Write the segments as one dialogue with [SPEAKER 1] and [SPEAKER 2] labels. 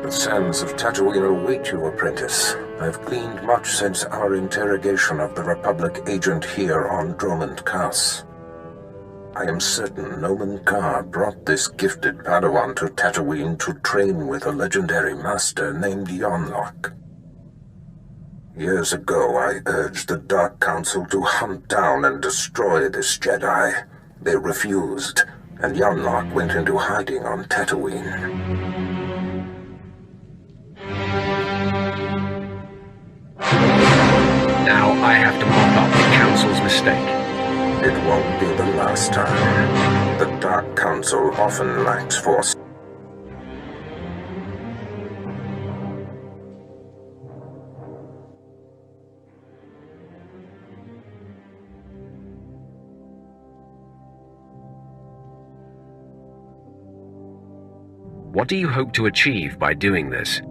[SPEAKER 1] The sands of Tatooine await you, apprentice. I've gleaned much since our interrogation of the Republic agent here on Dromund Kaas. I am certain Nomen Ka brought this gifted Padawan to Tatooine to train with a legendary master named Yonlock. Years ago, I urged the Dark Council to hunt down and destroy this Jedi. They refused, and Yonlock went into hiding on Tatooine.
[SPEAKER 2] Now I have to mop up the Council's mistake.
[SPEAKER 1] It won't be the last time. The Dark Council often lacks force.
[SPEAKER 2] What do you hope to achieve by doing this?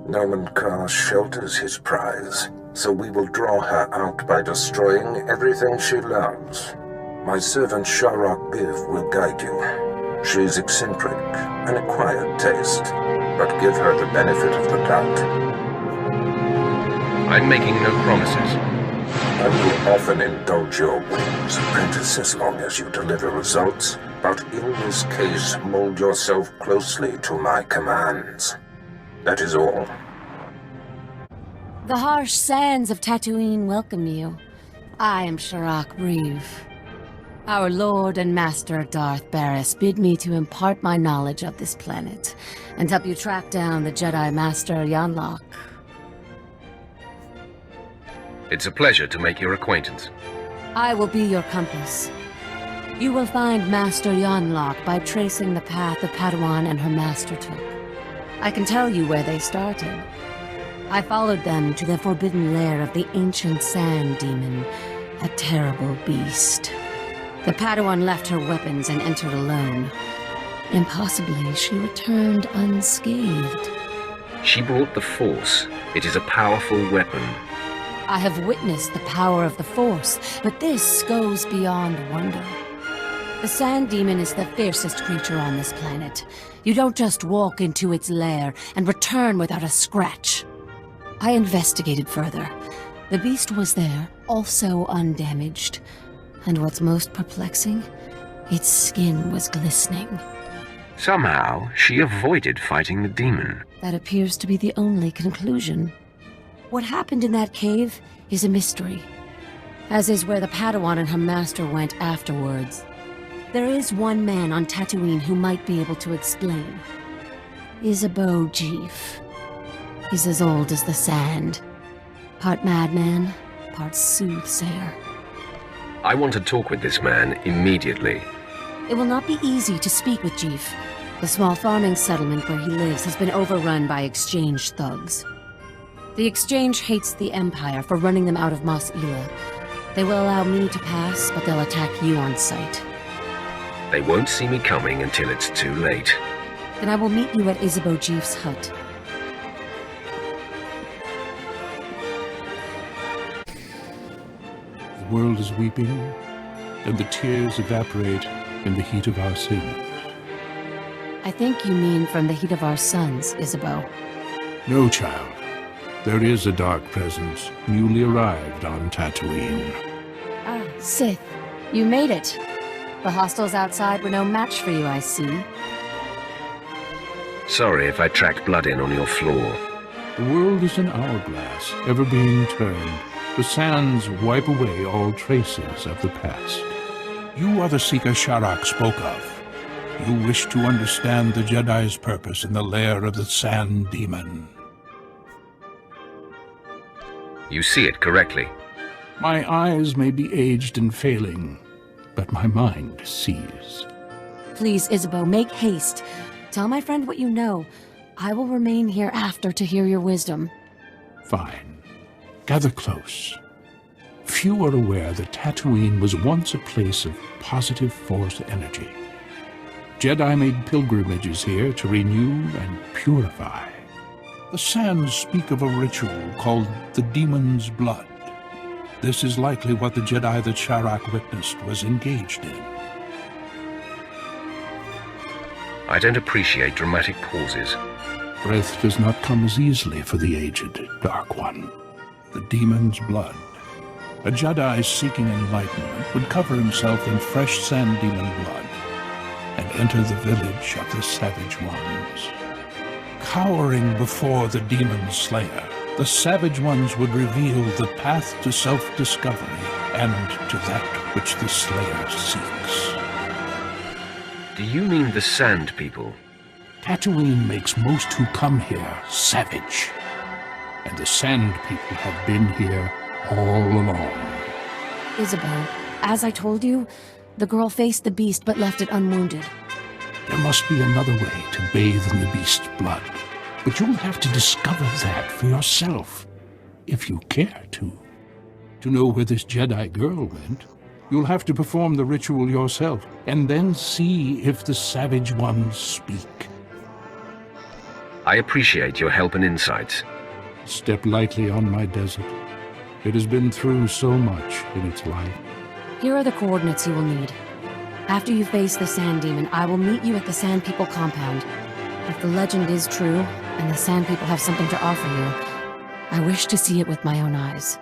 [SPEAKER 1] Nomen Ka shelters his prize, so we will draw her out by destroying everything she loves. My servant Sharok Biv will guide you. She is eccentric, an acquired taste, but give her the benefit of the doubt.
[SPEAKER 2] I'm making no promises.
[SPEAKER 1] I will often indulge your whims, apprentice, as long as you deliver results, but in this case, mold yourself closely to my commands. That is all.
[SPEAKER 3] The harsh sands of Tatooine welcome you. I am Sharok Breeve. Our Lord and Master Darth Barris bid me to impart my knowledge of this planet and help you track down the Jedi Master Yonlock.
[SPEAKER 2] It's a pleasure to make your acquaintance.
[SPEAKER 3] I will be your compass. You will find Master Yonlock by tracing the path the Padawan and her master took. I can tell you where they started. I followed them to the forbidden lair of the ancient sand demon, a terrible beast. The Padawan left her weapons and entered alone. Impossibly, she returned unscathed.
[SPEAKER 2] She brought the Force. It is a powerful weapon.
[SPEAKER 3] I have witnessed the power of the Force, but this goes beyond wonder. The sand demon is the fiercest creature on this planet. You don't just walk into its lair and return without a scratch. I investigated further. The beast was there, also undamaged. And what's most perplexing? Its skin was glistening.
[SPEAKER 2] Somehow, she avoided fighting the demon.
[SPEAKER 3] That appears to be the only conclusion. What happened in that cave is a mystery, as is where the Padawan and her master went afterwards. There is one man on Tatooine who might be able to explain. Isabeau Jeef. He's as old as the sand. Part madman, part soothsayer.
[SPEAKER 2] I want to talk with this man immediately.
[SPEAKER 3] It will not be easy to speak with Jeef. The small farming settlement where he lives has been overrun by exchange thugs. The exchange hates the Empire for running them out of Mos Ela. They will allow me to pass, but they'll attack you on sight.
[SPEAKER 2] They won't see me coming until it's too late.
[SPEAKER 3] Then I will meet you at Isabeau Jeef's hut.
[SPEAKER 4] The world is weeping, and the tears evaporate in the heat of our sins.
[SPEAKER 3] I think you mean from the heat of our suns, Isabeau.
[SPEAKER 4] No, child. There is a dark presence newly arrived on Tatooine.
[SPEAKER 3] Ah, Sith. You made it. The hostiles outside were no match for you, I see.
[SPEAKER 2] Sorry if I tracked blood in on your floor.
[SPEAKER 4] The world is an hourglass, ever being turned. The sands wipe away all traces of the past. You are the seeker Sharok spoke of. You wish to understand the Jedi's purpose in the lair of the sand demon.
[SPEAKER 2] You see it correctly.
[SPEAKER 4] My eyes may be aged and failing, but my mind sees.
[SPEAKER 3] Please, Isabeau, make haste. Tell my friend what you know. I will remain here after to hear your wisdom.
[SPEAKER 4] Fine. Gather close. Few are aware that Tatooine was once a place of positive Force energy. Jedi made pilgrimages here to renew and purify. The sands speak of a ritual called the Demon's Blood. This is likely what the Jedi that Sharok witnessed was engaged in.
[SPEAKER 2] I don't appreciate dramatic pauses.
[SPEAKER 4] breath does not come as easily for the aged Dark One. The demon's blood. A Jedi seeking enlightenment would cover himself in fresh sand demon blood and enter the village of the Savage Ones. Cowering before the demon slayer, the Savage Ones would reveal the path to self-discovery and to that which the slayer seeks.
[SPEAKER 2] Do you mean the Sand People?
[SPEAKER 4] Tatooine makes most who come here savage, and the Sand People have been here all along.
[SPEAKER 3] Isabel, as I told you, the girl faced the beast but left it unwounded.
[SPEAKER 4] There must be another way to bathe in the beast's blood, but you'll have to discover that for yourself, if you care to. To know where this Jedi girl went, you'll have to perform the ritual yourself, and then see if the Savage Ones speak.
[SPEAKER 2] I appreciate your help and insights.
[SPEAKER 4] Step lightly on my desert. It has been through so much in its life.
[SPEAKER 3] Here are the coordinates you will need. After you face the Sand Demon, I will meet you at the Sand People compound. If the legend is true, and the Sand People have something to offer you, I wish to see it with my own eyes.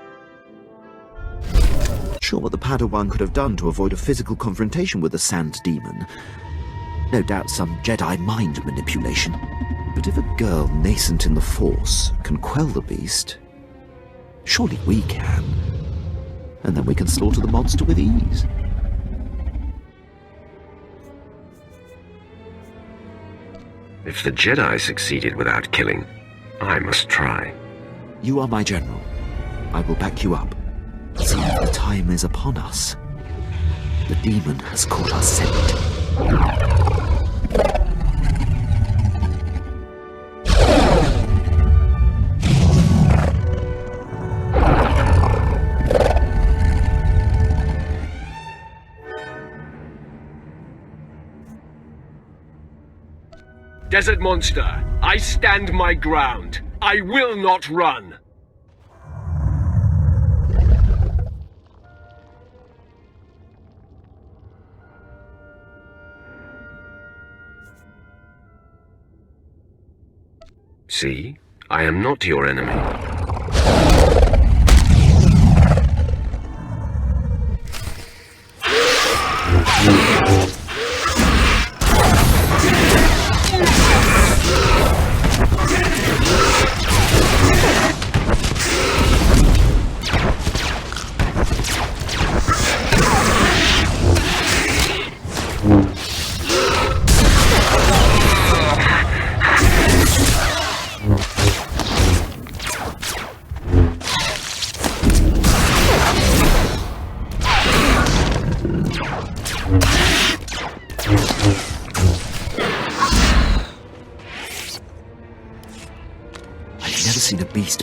[SPEAKER 5] Sure what the Padawan could have done to avoid a physical confrontation with the Sand Demon. No doubt some Jedi mind manipulation. But if a girl nascent in the Force can quell the beast, surely we can. And then we can slaughter the monster with ease.
[SPEAKER 2] If the Jedi succeeded without killing, I must try.
[SPEAKER 5] You are my general. I will back you up. See, the time is upon us. The demon has caught our scent.
[SPEAKER 6] Desert monster, I stand my ground. I will not run.
[SPEAKER 2] See, I am not your enemy.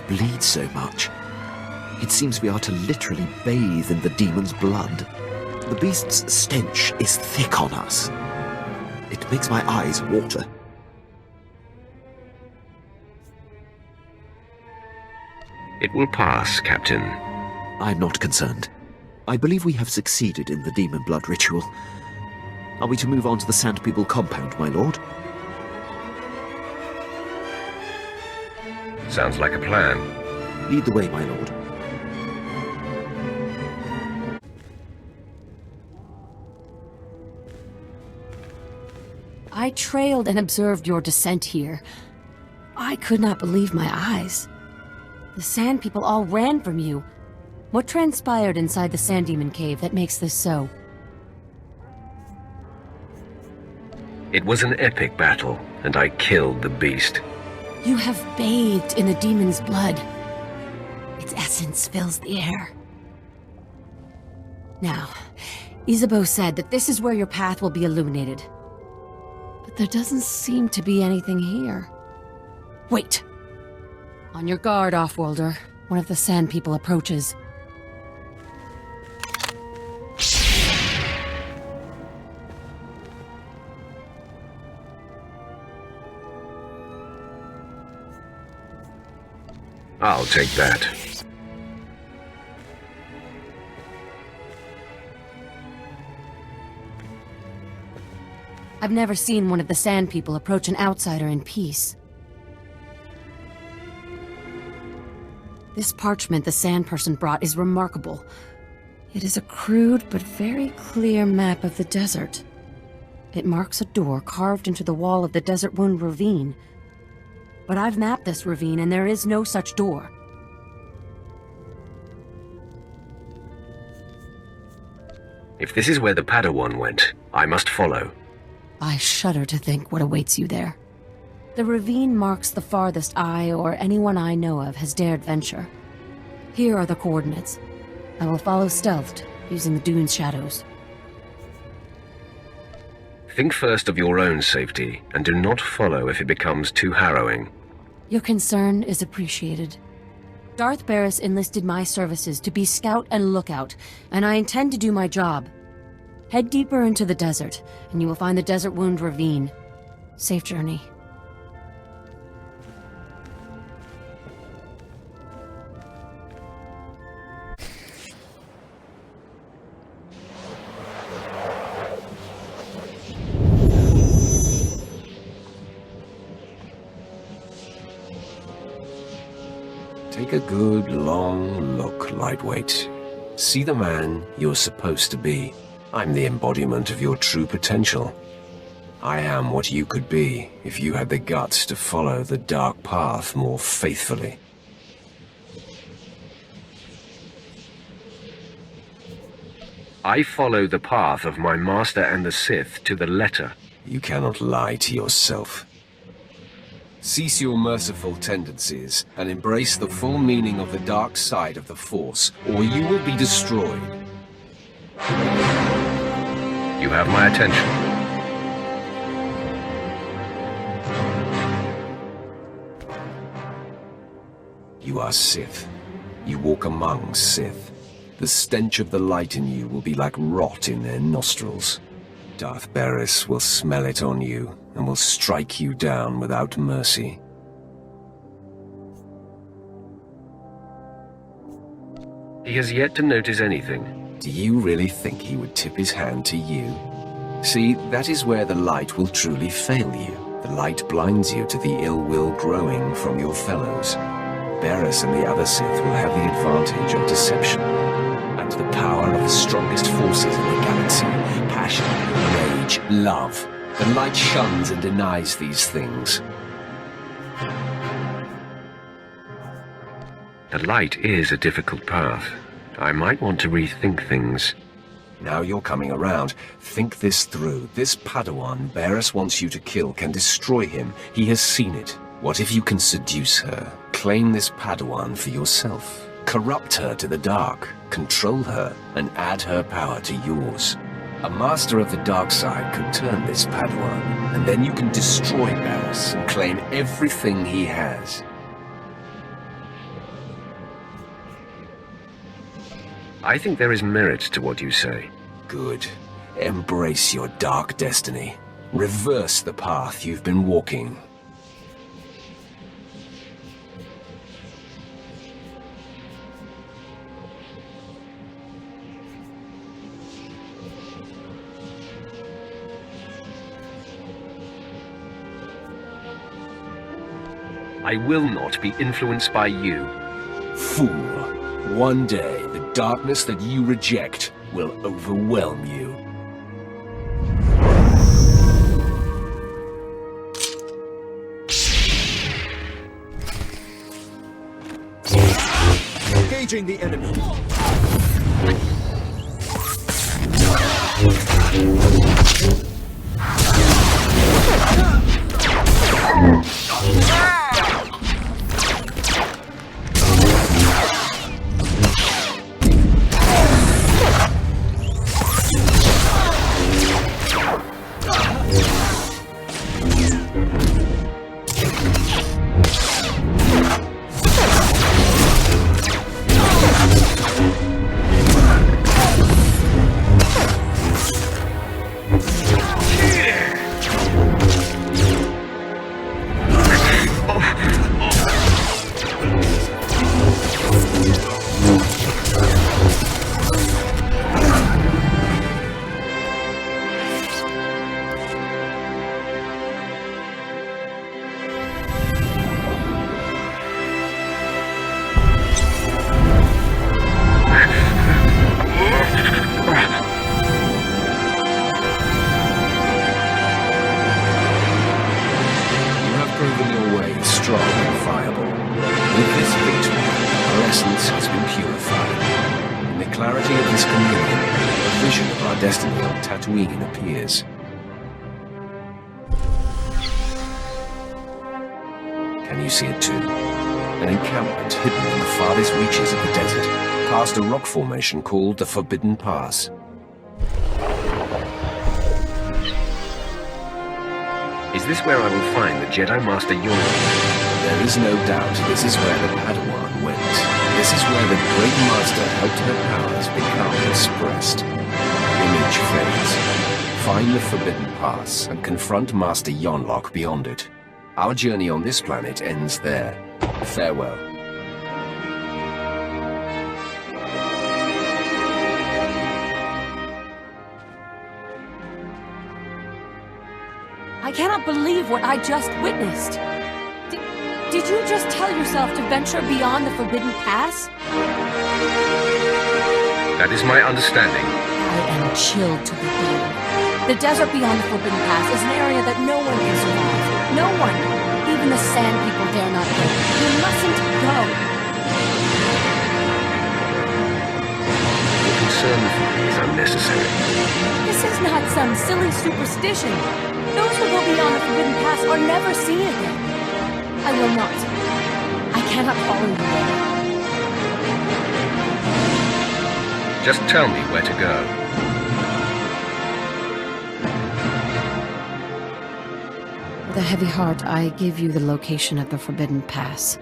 [SPEAKER 5] Bleed so much. It seems we are to literally bathe in the demon's blood. The beast's stench is thick on us. It makes my eyes water.
[SPEAKER 2] It will pass, Captain.
[SPEAKER 5] I'm not concerned. I believe we have succeeded in the demon blood ritual. Are we to move on to the Sand People compound, my lord?
[SPEAKER 2] Sounds like a plan.
[SPEAKER 5] Lead the way, my lord.
[SPEAKER 3] I trailed and observed your descent here. I could not believe my eyes. The Sand People all ran from you. What transpired inside the Sand Demon cave that makes this so?
[SPEAKER 2] It was an epic battle, and I killed the beast.
[SPEAKER 3] You have bathed in the demon's blood. Its essence fills the air. Now, Isabeau said that this is where your path will be illuminated. But there doesn't seem to be anything here. Wait! On your guard, Offworlder. One of the Sand People approaches.
[SPEAKER 2] I'll take that.
[SPEAKER 3] I've never seen one of the Sand People approach an outsider in peace. This parchment the Sand Person brought is remarkable. It is a crude but very clear map of the desert. It marks a door carved into the wall of the Desert Wound Ravine. But I've mapped this ravine and there is no such door.
[SPEAKER 2] If this is where the Padawan went, I must follow.
[SPEAKER 3] I shudder to think what awaits you there. The ravine marks the farthest I or anyone I know of has dared venture. Here are the coordinates. I will follow stealthed, using the dune's shadows.
[SPEAKER 2] Think first of your own safety, and do not follow if it becomes too harrowing.
[SPEAKER 3] Your concern is appreciated. Darth Barris enlisted my services to be scout and lookout, and I intend to do my job. Head deeper into the desert, and you will find the Desert Wound Ravine. Safe journey.
[SPEAKER 7] Take a good, long look, Lightweight. See the man you're supposed to be. I'm the embodiment of your true potential. I am what you could be if you had the guts to follow the dark path more faithfully.
[SPEAKER 2] I follow the path of my master and the Sith to the letter.
[SPEAKER 7] You cannot lie to yourself. Cease your merciful tendencies and embrace the full meaning of the dark side of the Force, or you will be destroyed.
[SPEAKER 2] You have my attention.
[SPEAKER 7] You are Sith. You walk among Sith. The stench of the light in you will be like rot in their nostrils. Darth Barris will smell it on you and will strike you down without mercy.
[SPEAKER 2] He has yet to notice anything.
[SPEAKER 7] Do you really think he would tip his hand to you? See, that is where the light will truly fail you. The light blinds you to the ill will growing from your fellows. Barris and the other Sith will have the advantage of deception and the power of the strongest forces in the galaxy. Passion, rage, love. The light shuns and denies these things.
[SPEAKER 2] The light is a difficult path. I might want to rethink things.
[SPEAKER 7] Now you're coming around. Think this through. This Padawan Barris wants you to kill can destroy him. He has seen it. What if you can seduce her, claim this Padawan for yourself, corrupt her to the dark, control her, and add her power to yours? A master of the dark side could turn this Padawan, and then you can destroy Barris and claim everything he has.
[SPEAKER 2] I think there is merit to what you say.
[SPEAKER 7] Good. Embrace your dark destiny. Reverse the path you've been walking.
[SPEAKER 2] I will not be influenced by you.
[SPEAKER 7] Fool. One day, the darkness that you reject will overwhelm you.
[SPEAKER 8] Engaging the enemy.
[SPEAKER 7] our destiny on Tatooine appears. Can you see it too? An encampment hidden in the farthest reaches of the desert, past a rock formation called the Forbidden Pass.
[SPEAKER 2] Is this where I will find the Jedi Master Yoda?
[SPEAKER 7] There is no doubt this is where the Padawan went. This is where the Great Master helped her powers become expressed. Image fades. Find the Forbidden Pass and confront Master Yonlock beyond it. Our journey on this planet ends there. Farewell.
[SPEAKER 3] I cannot believe what I just witnessed. Did you just tell yourself to venture beyond the Forbidden Pass?
[SPEAKER 2] That is my understanding.
[SPEAKER 3] I am chilled to the bone. The desert beyond the Forbidden Pass is an area that no one can survive. No one. Even the Sand People dare not go. You mustn't go.
[SPEAKER 2] Your concern for me is unnecessary.
[SPEAKER 3] This is not some silly superstition. Those who go beyond the Forbidden Pass are never seen again. I will not. I cannot follow you there.
[SPEAKER 2] Just tell me where to go.
[SPEAKER 3] With a heavy heart, I give you the location of the Forbidden Pass.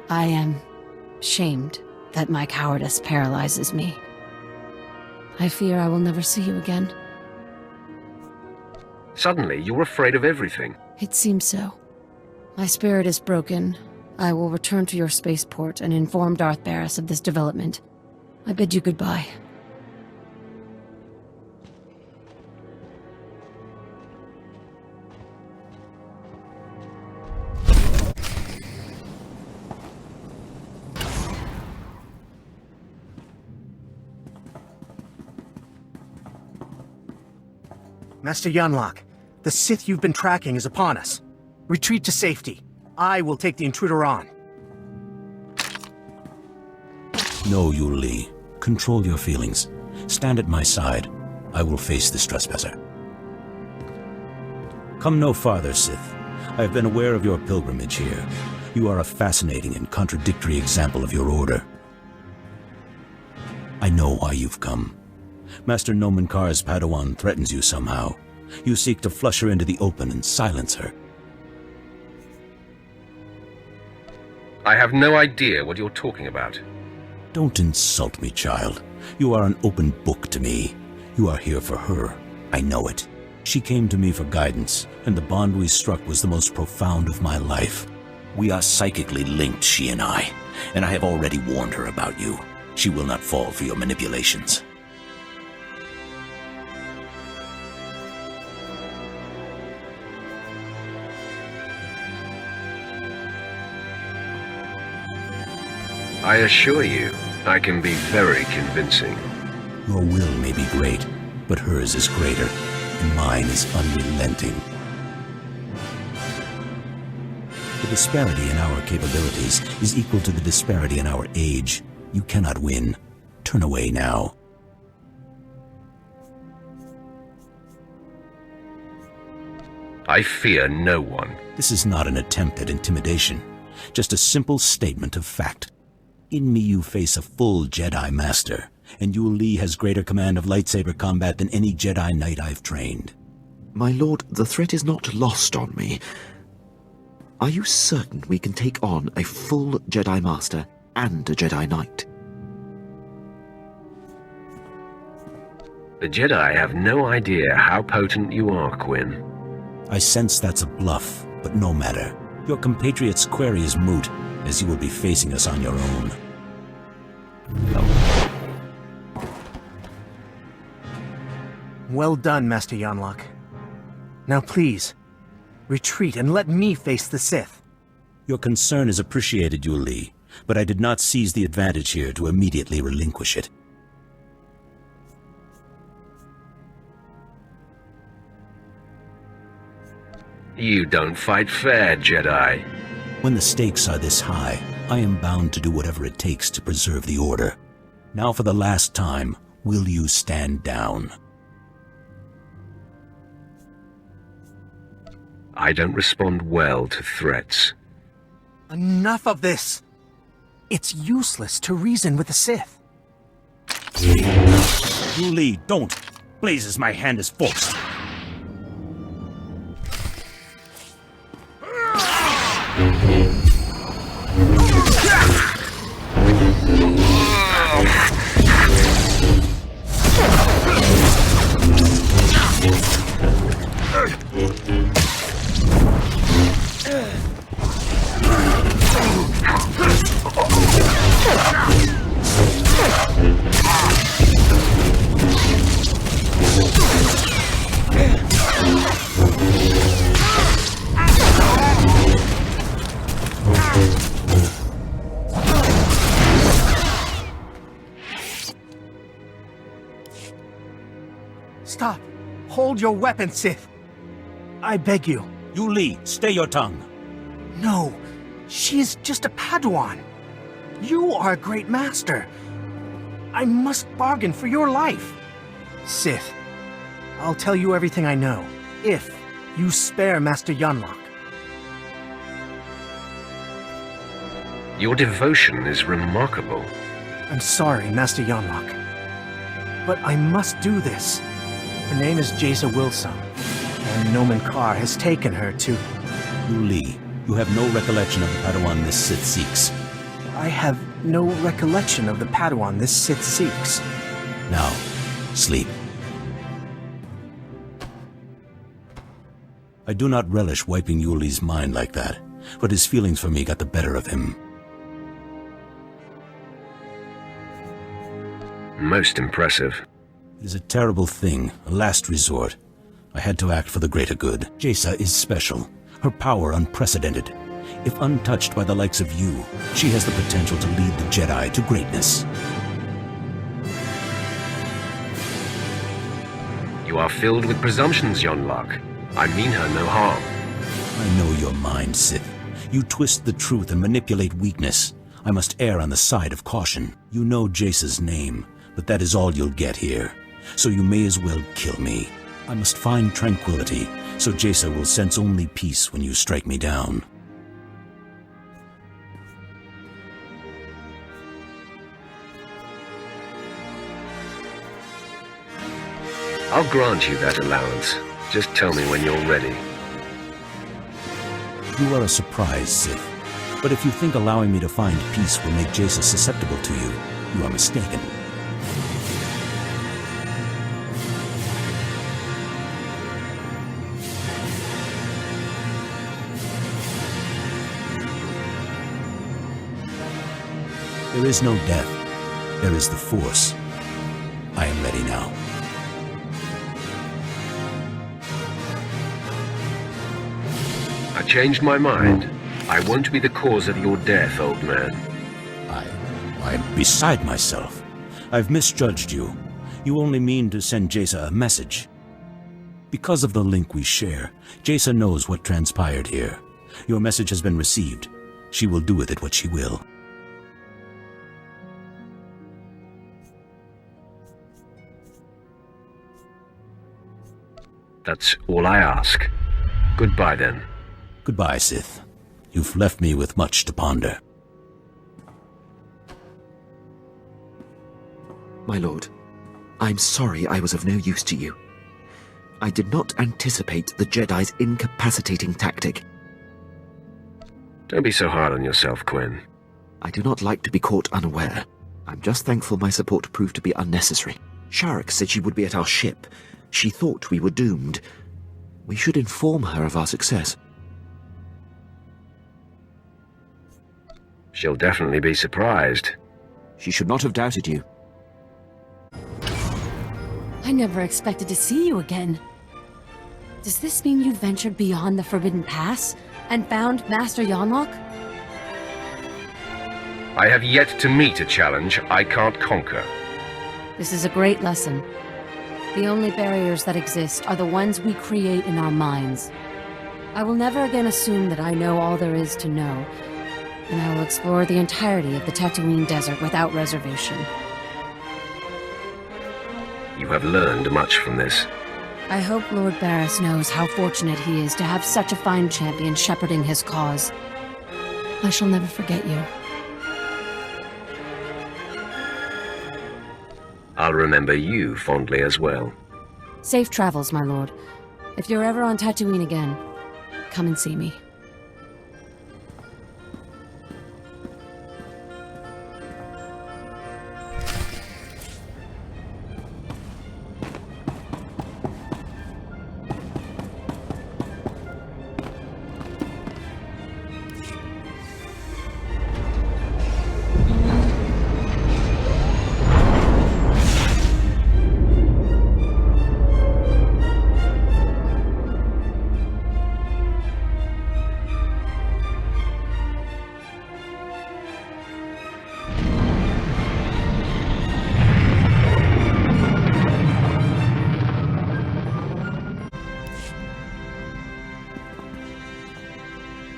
[SPEAKER 3] I am shamed that my cowardice paralyzes me. I fear I will never see you again.
[SPEAKER 2] Suddenly, you're afraid of everything.
[SPEAKER 3] It seems so. My spirit is broken. I will return to your spaceport and inform Darth Barris of this development. I bid you goodbye.
[SPEAKER 8] Master Yonlock, the Sith you've been tracking is upon us. Retreat to safety. I will take the intruder on.
[SPEAKER 9] No, Yu Li. Control your feelings. Stand at my side. I will face this trespasser. Come no farther, Sith. I have been aware of your pilgrimage here. You are a fascinating and contradictory example of your order. I know why you've come. Master Nomen Kar's Padawan threatens you somehow. You seek to flush her into the open and silence her.
[SPEAKER 2] I have no idea what you're talking about.
[SPEAKER 9] Don't insult me, child. You are an open book to me. You are here for her. I know it. She came to me for guidance, and the bond we struck was the most profound of my life. We are psychically linked, she and I have already warned her about you. She will not fall for your manipulations.
[SPEAKER 2] I assure you, I can be very convincing.
[SPEAKER 9] Your will may be great, but hers is greater, and mine is unrelenting. The disparity in our capabilities is equal to the disparity in our age. You cannot win. Turn away now.
[SPEAKER 2] I fear no one.
[SPEAKER 9] This is not an attempt at intimidation, just a simple statement of fact. In me you face a full Jedi Master, and Yu Li has greater command of lightsaber combat than any Jedi Knight I've trained.
[SPEAKER 5] My lord, the threat is not lost on me. Are you certain we can take on a full Jedi Master and a Jedi Knight?
[SPEAKER 2] The Jedi have no idea how potent you are, Quinn.
[SPEAKER 9] I sense that's a bluff, but no matter. Your compatriot's query is moot, as you will be facing us on your own.
[SPEAKER 8] Well done, Master Yonlock. Now please, retreat and let me face the Sith.
[SPEAKER 9] Your concern is appreciated, Yu Li, but I did not seize the advantage here to immediately relinquish it.
[SPEAKER 2] You don't fight fair, Jedi.
[SPEAKER 9] When the stakes are this high, I am bound to do whatever it takes to preserve the Order. Now for the last time, will you stand down?
[SPEAKER 2] I don't respond well to threats.
[SPEAKER 8] Enough of this! It's useless to reason with the Sith.
[SPEAKER 9] You Li, don't! Blazes, my hand is forced.
[SPEAKER 8] Stop! Hold your weapon, Sith! I beg you.
[SPEAKER 9] You Li, stay your tongue.
[SPEAKER 8] No, she is just a Padawan. You are a great master. I must bargain for your life. Sith, I'll tell you everything I know, if you spare Master Yonlock.
[SPEAKER 2] Your devotion is remarkable.
[SPEAKER 8] I'm sorry, Master Yonlock. But I must do this. Her name is Jaisa Wilson, and Nomen Carr has taken her to...
[SPEAKER 9] You Li, you have no recollection of the Padawan this Sith seeks.
[SPEAKER 8] I have no recollection of the Padawan this Sith seeks.
[SPEAKER 9] Now, sleep. I do not relish wiping Yuli's mind like that, but his feelings for me got the better of him.
[SPEAKER 2] Most impressive.
[SPEAKER 9] It is a terrible thing, a last resort. I had to act for the greater good. Jaisa is special, her power unprecedented. If untouched by the likes of you, she has the potential to lead the Jedi to greatness.
[SPEAKER 2] You are filled with presumptions, Yonlock. I mean her no harm.
[SPEAKER 9] I know your mind, Sith. You twist the truth and manipulate weakness. I must err on the side of caution. You know Jaisa's name, but that is all you'll get here. So you may as well kill me. I must find tranquility, so Jaisa will sense only peace when you strike me down.
[SPEAKER 2] I'll grant you that allowance. Just tell me when you're ready.
[SPEAKER 9] You are a surprise, Sith. But if you think allowing me to find peace will make Jaisa susceptible to you, you are mistaken. There is no death. There is the Force. I am ready now.
[SPEAKER 2] I changed my mind. I won't be the cause of your death, old man.
[SPEAKER 9] I'm beside myself. I've misjudged you. You only mean to send Jaisa a message. Because of the link we share, Jaisa knows what transpired here. Your message has been received. She will do with it what she will.
[SPEAKER 2] That's all I ask. Goodbye, then.
[SPEAKER 9] Goodbye, Sith. You've left me with much to ponder.
[SPEAKER 5] My lord, I'm sorry I was of no use to you. I did not anticipate the Jedi's incapacitating tactic.
[SPEAKER 2] Don't be so hard on yourself, Quinn.
[SPEAKER 5] I do not like to be caught unaware. I'm just thankful my support proved to be unnecessary. Sharuk said she would be at our ship. She thought we were doomed. We should inform her of our success.
[SPEAKER 2] She'll definitely be surprised.
[SPEAKER 5] She should not have doubted you.
[SPEAKER 3] I never expected to see you again. Does this mean you've ventured beyond the Forbidden Pass and found Master Yonlock?
[SPEAKER 2] I have yet to meet a challenge I can't conquer.
[SPEAKER 3] This is a great lesson. The only barriers that exist are the ones we create in our minds. I will never again assume that I know all there is to know, and I will explore the entirety of the Tatooine Desert without reservation.
[SPEAKER 2] You have learned much from this.
[SPEAKER 3] I hope Lord Barris knows how fortunate he is to have such a fine champion shepherding his cause. I shall never forget you.
[SPEAKER 2] I'll remember you fondly as well.
[SPEAKER 3] Safe travels, my lord. If you're ever on Tatooine again, come and see me.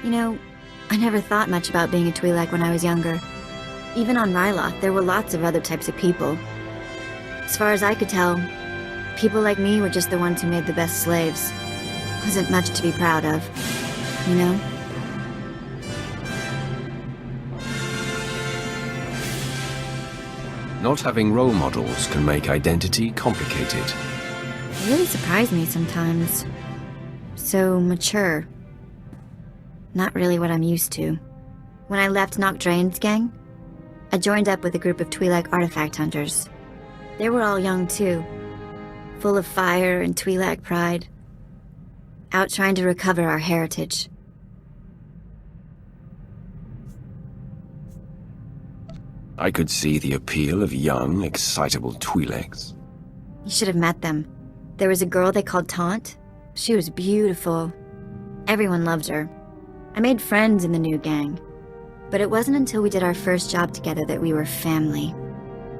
[SPEAKER 10] You know, I never thought much about being a Twi'lek when I was younger. Even on Ryloth, there were lots of other types of people. As far as I could tell, people like me were just the ones who made the best slaves. Wasn't much to be proud of, you know?
[SPEAKER 7] Not having role models can make identity complicated.
[SPEAKER 10] They really surprise me sometimes. So mature. Not really what I'm used to. When I left Noct Draen's gang, I joined up with a group of Twi'lek artifact hunters. They were all young too, full of fire and Twi'lek pride, out trying to recover our heritage.
[SPEAKER 7] I could see the appeal of young, excitable Twi'leks.
[SPEAKER 10] You should have met them. There was a girl they called Taunt. She was beautiful. Everyone loved her. I made friends in the new gang. But it wasn't until we did our first job together that we were family.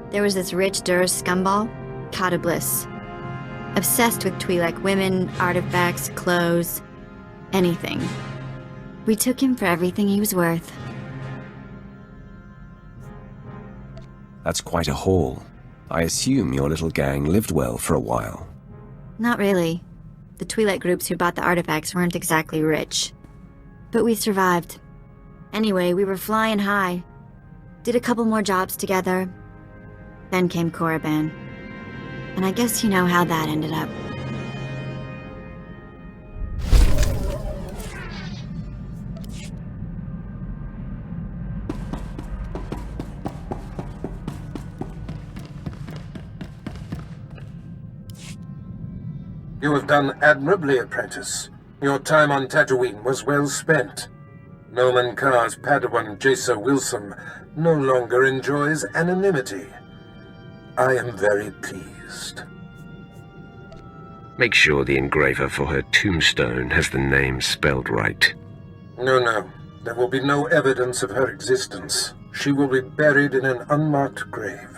[SPEAKER 10] There was this rich Duras scumball, Kata Bliss. Obsessed with Twi'lek women, artifacts, clothes, anything. We took him for everything he was worth.
[SPEAKER 7] That's quite a haul. I assume your little gang lived well for a while.
[SPEAKER 10] Not really. The Twi'lek groups who bought the artifacts weren't exactly rich. But we survived. Anyway, we were flying high. Did a couple more jobs together. Then came Korriban. And I guess you know how that ended up.
[SPEAKER 1] You have done admirably, apprentice. Your time on Tatooine was well spent. Noman Karr's Padawan Jaisa Wilson no longer enjoys anonymity. I am very pleased.
[SPEAKER 2] Make sure the engraver for her tombstone has the name spelled right.
[SPEAKER 1] No. There will be no evidence of her existence. She will be buried in an unmarked grave.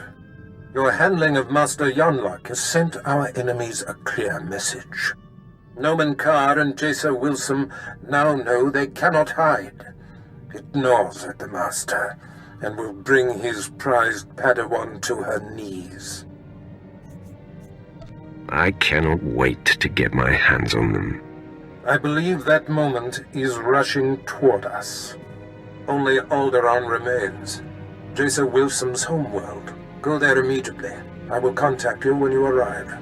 [SPEAKER 1] Your handling of Master Yonlock has sent our enemies a clear message. Noman Karr and Jaisa Wilson now know they cannot hide. It gnaws at the Master, and will bring his prized Padawan to her knees.
[SPEAKER 2] I cannot wait to get my hands on them.
[SPEAKER 1] I believe that moment is rushing toward us. Only Alderaan remains, Jaisa Wilson's homeworld. Go there immediately. I will contact you when you arrive.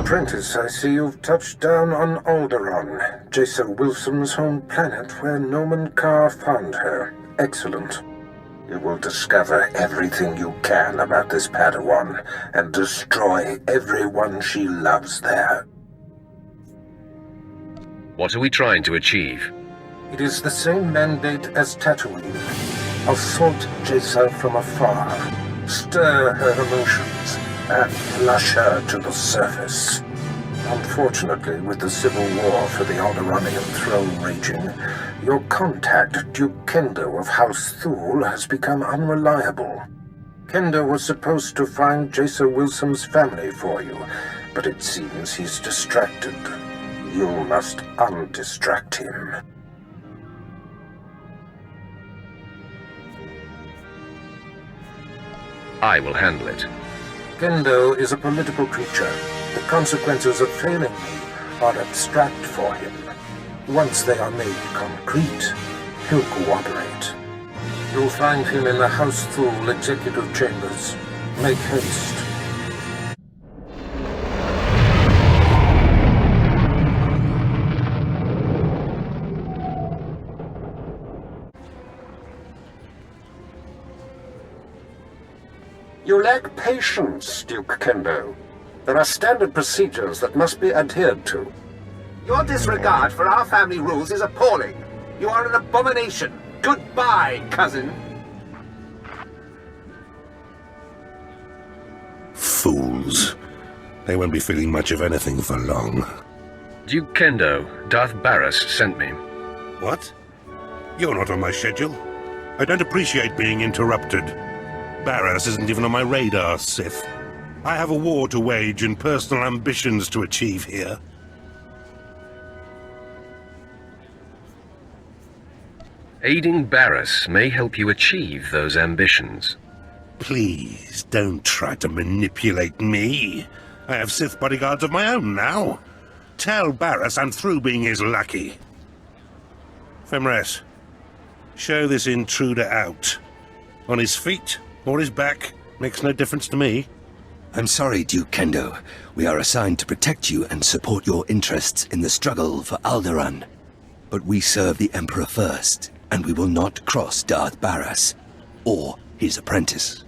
[SPEAKER 1] Apprentice, I see you've touched down on Alderaan, Jaisa Wilson's home planet where Noman Karr found her. Excellent. You will discover everything you can about this Padawan and destroy everyone she loves there.
[SPEAKER 2] What are we trying to achieve?
[SPEAKER 1] It is the same mandate as Tatooine. Assault Jaisa from afar, stir her emotions, and flush her to the surface. Unfortunately, with the civil war for the Alderanian throne raging, your contact, Duke Kendo of House Thule, has become unreliable. Kendo was supposed to find Jaisa Wilson's family for you, but it seems he's distracted. You must undistract him.
[SPEAKER 2] I will handle it.
[SPEAKER 1] Kendo is a political creature. The consequences of failing me are abstract for him. Once they are made concrete, he'll cooperate. You'll find him in the House Thule executive chambers. Make haste. You lack patience, Duke Kendo. There are standard procedures that must be adhered to.
[SPEAKER 8] Your disregard for our family rules is appalling. You are an abomination. Goodbye, cousin.
[SPEAKER 11] Fools. They won't be feeling much of anything for long.
[SPEAKER 2] Duke Kendo, Darth Barris sent me.
[SPEAKER 11] What? You're not on my schedule. I don't appreciate being interrupted. Barris isn't even on my radar, Sith. I have a war to wage and personal ambitions to achieve here.
[SPEAKER 2] Aiding Barris may help you achieve those ambitions.
[SPEAKER 11] Please, don't try to manipulate me. I have Sith bodyguards of my own now. Tell Barris I'm through being his lackey. Femres, show this intruder out. On his feet or his back, makes no difference to me.
[SPEAKER 12] I'm sorry, Duke Kendo. We are assigned to protect you and support your interests in the struggle for Alderaan. But we serve the Emperor first, and we will not cross Darth Barris, or his apprentice.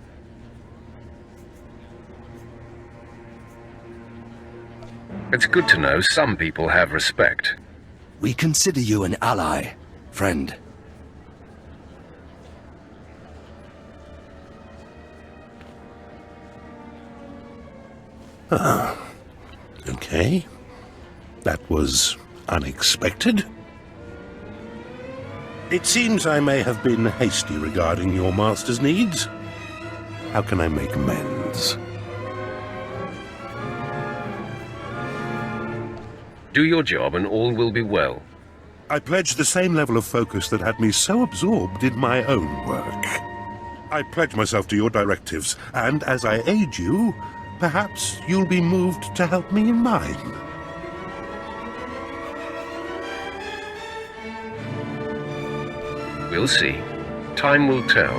[SPEAKER 2] It's good to know some people have respect.
[SPEAKER 12] We consider you an ally, friend.
[SPEAKER 11] Okay. That was unexpected. It seems I may have been hasty regarding your master's needs. How can I make amends?
[SPEAKER 2] Do your job and all will be well.
[SPEAKER 11] I pledge the same level of focus that had me so absorbed in my own work. I pledge myself to your directives, and as I aid you, perhaps you'll be moved to help me in mine.
[SPEAKER 2] We'll see. Time will tell.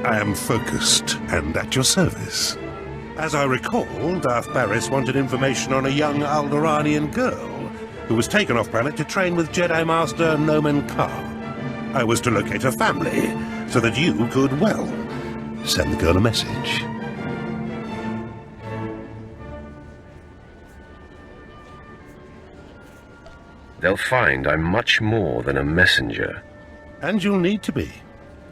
[SPEAKER 11] I am focused and at your service. As I recall, Darth Barris wanted information on a young Alderaanian girl who was taken off-planet to train with Jedi Master Nomen Carr. I was to locate her family so that you could, well, send the girl a message.
[SPEAKER 2] They'll find I'm much more than a messenger.
[SPEAKER 11] And you'll need to be.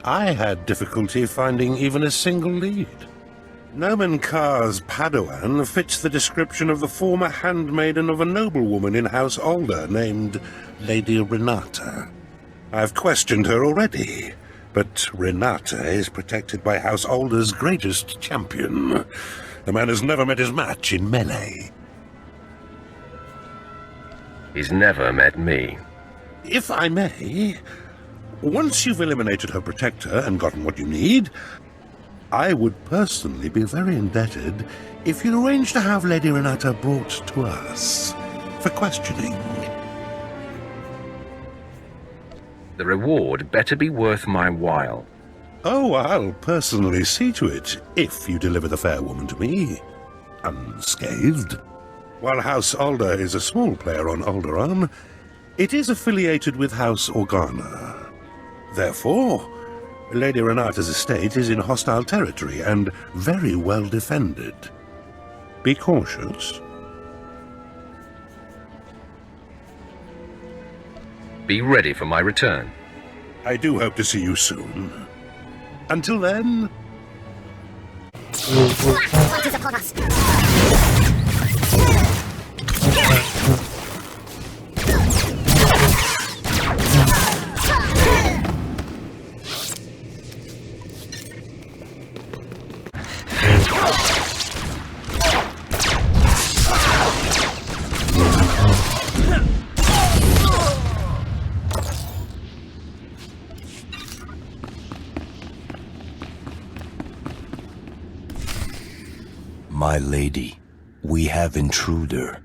[SPEAKER 11] I had difficulty finding even a single lead. Nomen Carr's Padawan fits the description of the former handmaiden of a noblewoman in House Alder named Lady Renata. I've questioned her already, but Renata is protected by House Alder's greatest champion. The man has never met his match in melee.
[SPEAKER 2] He's never met me.
[SPEAKER 11] If I may, once you've eliminated her protector and gotten what you need, I would personally be very indebted if you'd arrange to have Lady Renata brought to us for questioning.
[SPEAKER 2] The reward better be worth my while.
[SPEAKER 11] Oh, I'll personally see to it, if you deliver the fair woman to me, unscathed. While House Alder is a small player on Alderaan, it is affiliated with House Organa. Therefore, Lady Renata's estate is in hostile territory and very well defended. Be cautious.
[SPEAKER 2] Be ready for my return.
[SPEAKER 11] I do hope to see you soon. Until then...
[SPEAKER 10] What is upon us?
[SPEAKER 12] My lady, we have intruder.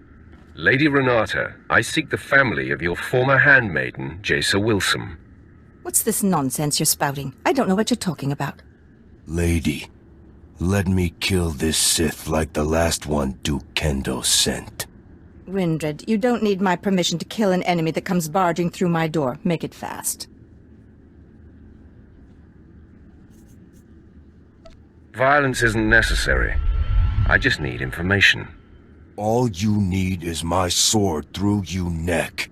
[SPEAKER 2] Lady Renata, I seek the family of your former handmaiden, Jaisa Wilson.
[SPEAKER 13] What's this nonsense you're spouting? I don't know what you're talking about.
[SPEAKER 12] Lady, let me kill this Sith like the last one Duke Kendo sent.
[SPEAKER 13] Windred, you don't need my permission to kill an enemy that comes barging through my door. Make it fast.
[SPEAKER 2] Violence isn't necessary. I just need information.
[SPEAKER 12] All you need is my sword through you neck.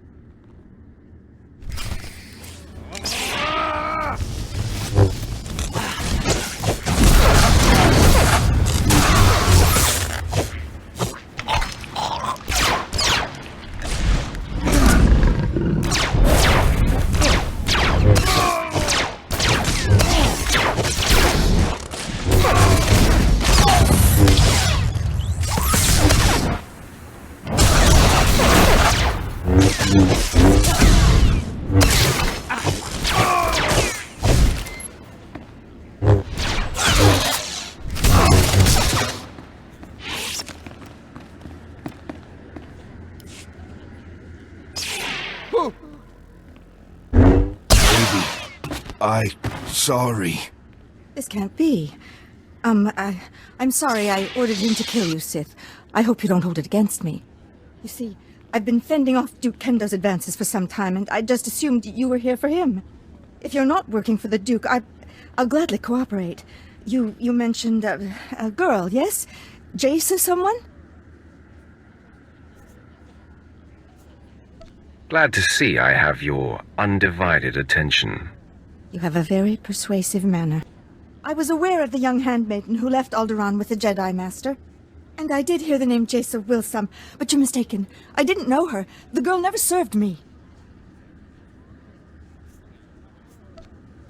[SPEAKER 12] Sorry.
[SPEAKER 13] This can't be. I'm sorry I ordered him to kill you, Sith. I hope you don't hold it against me. You see, I've been fending off Duke Kendo's advances for some time, and I just assumed you were here for him. If you're not working for the Duke, I'll gladly cooperate. You mentioned a girl, yes? Jaisa someone?
[SPEAKER 2] Glad to see I have your undivided attention.
[SPEAKER 13] You have a very persuasive manner. I was aware of the young handmaiden who left Alderaan with the Jedi Master. And I did hear the name Jaisa Wilson, but you're mistaken. I didn't know her. The girl never served me.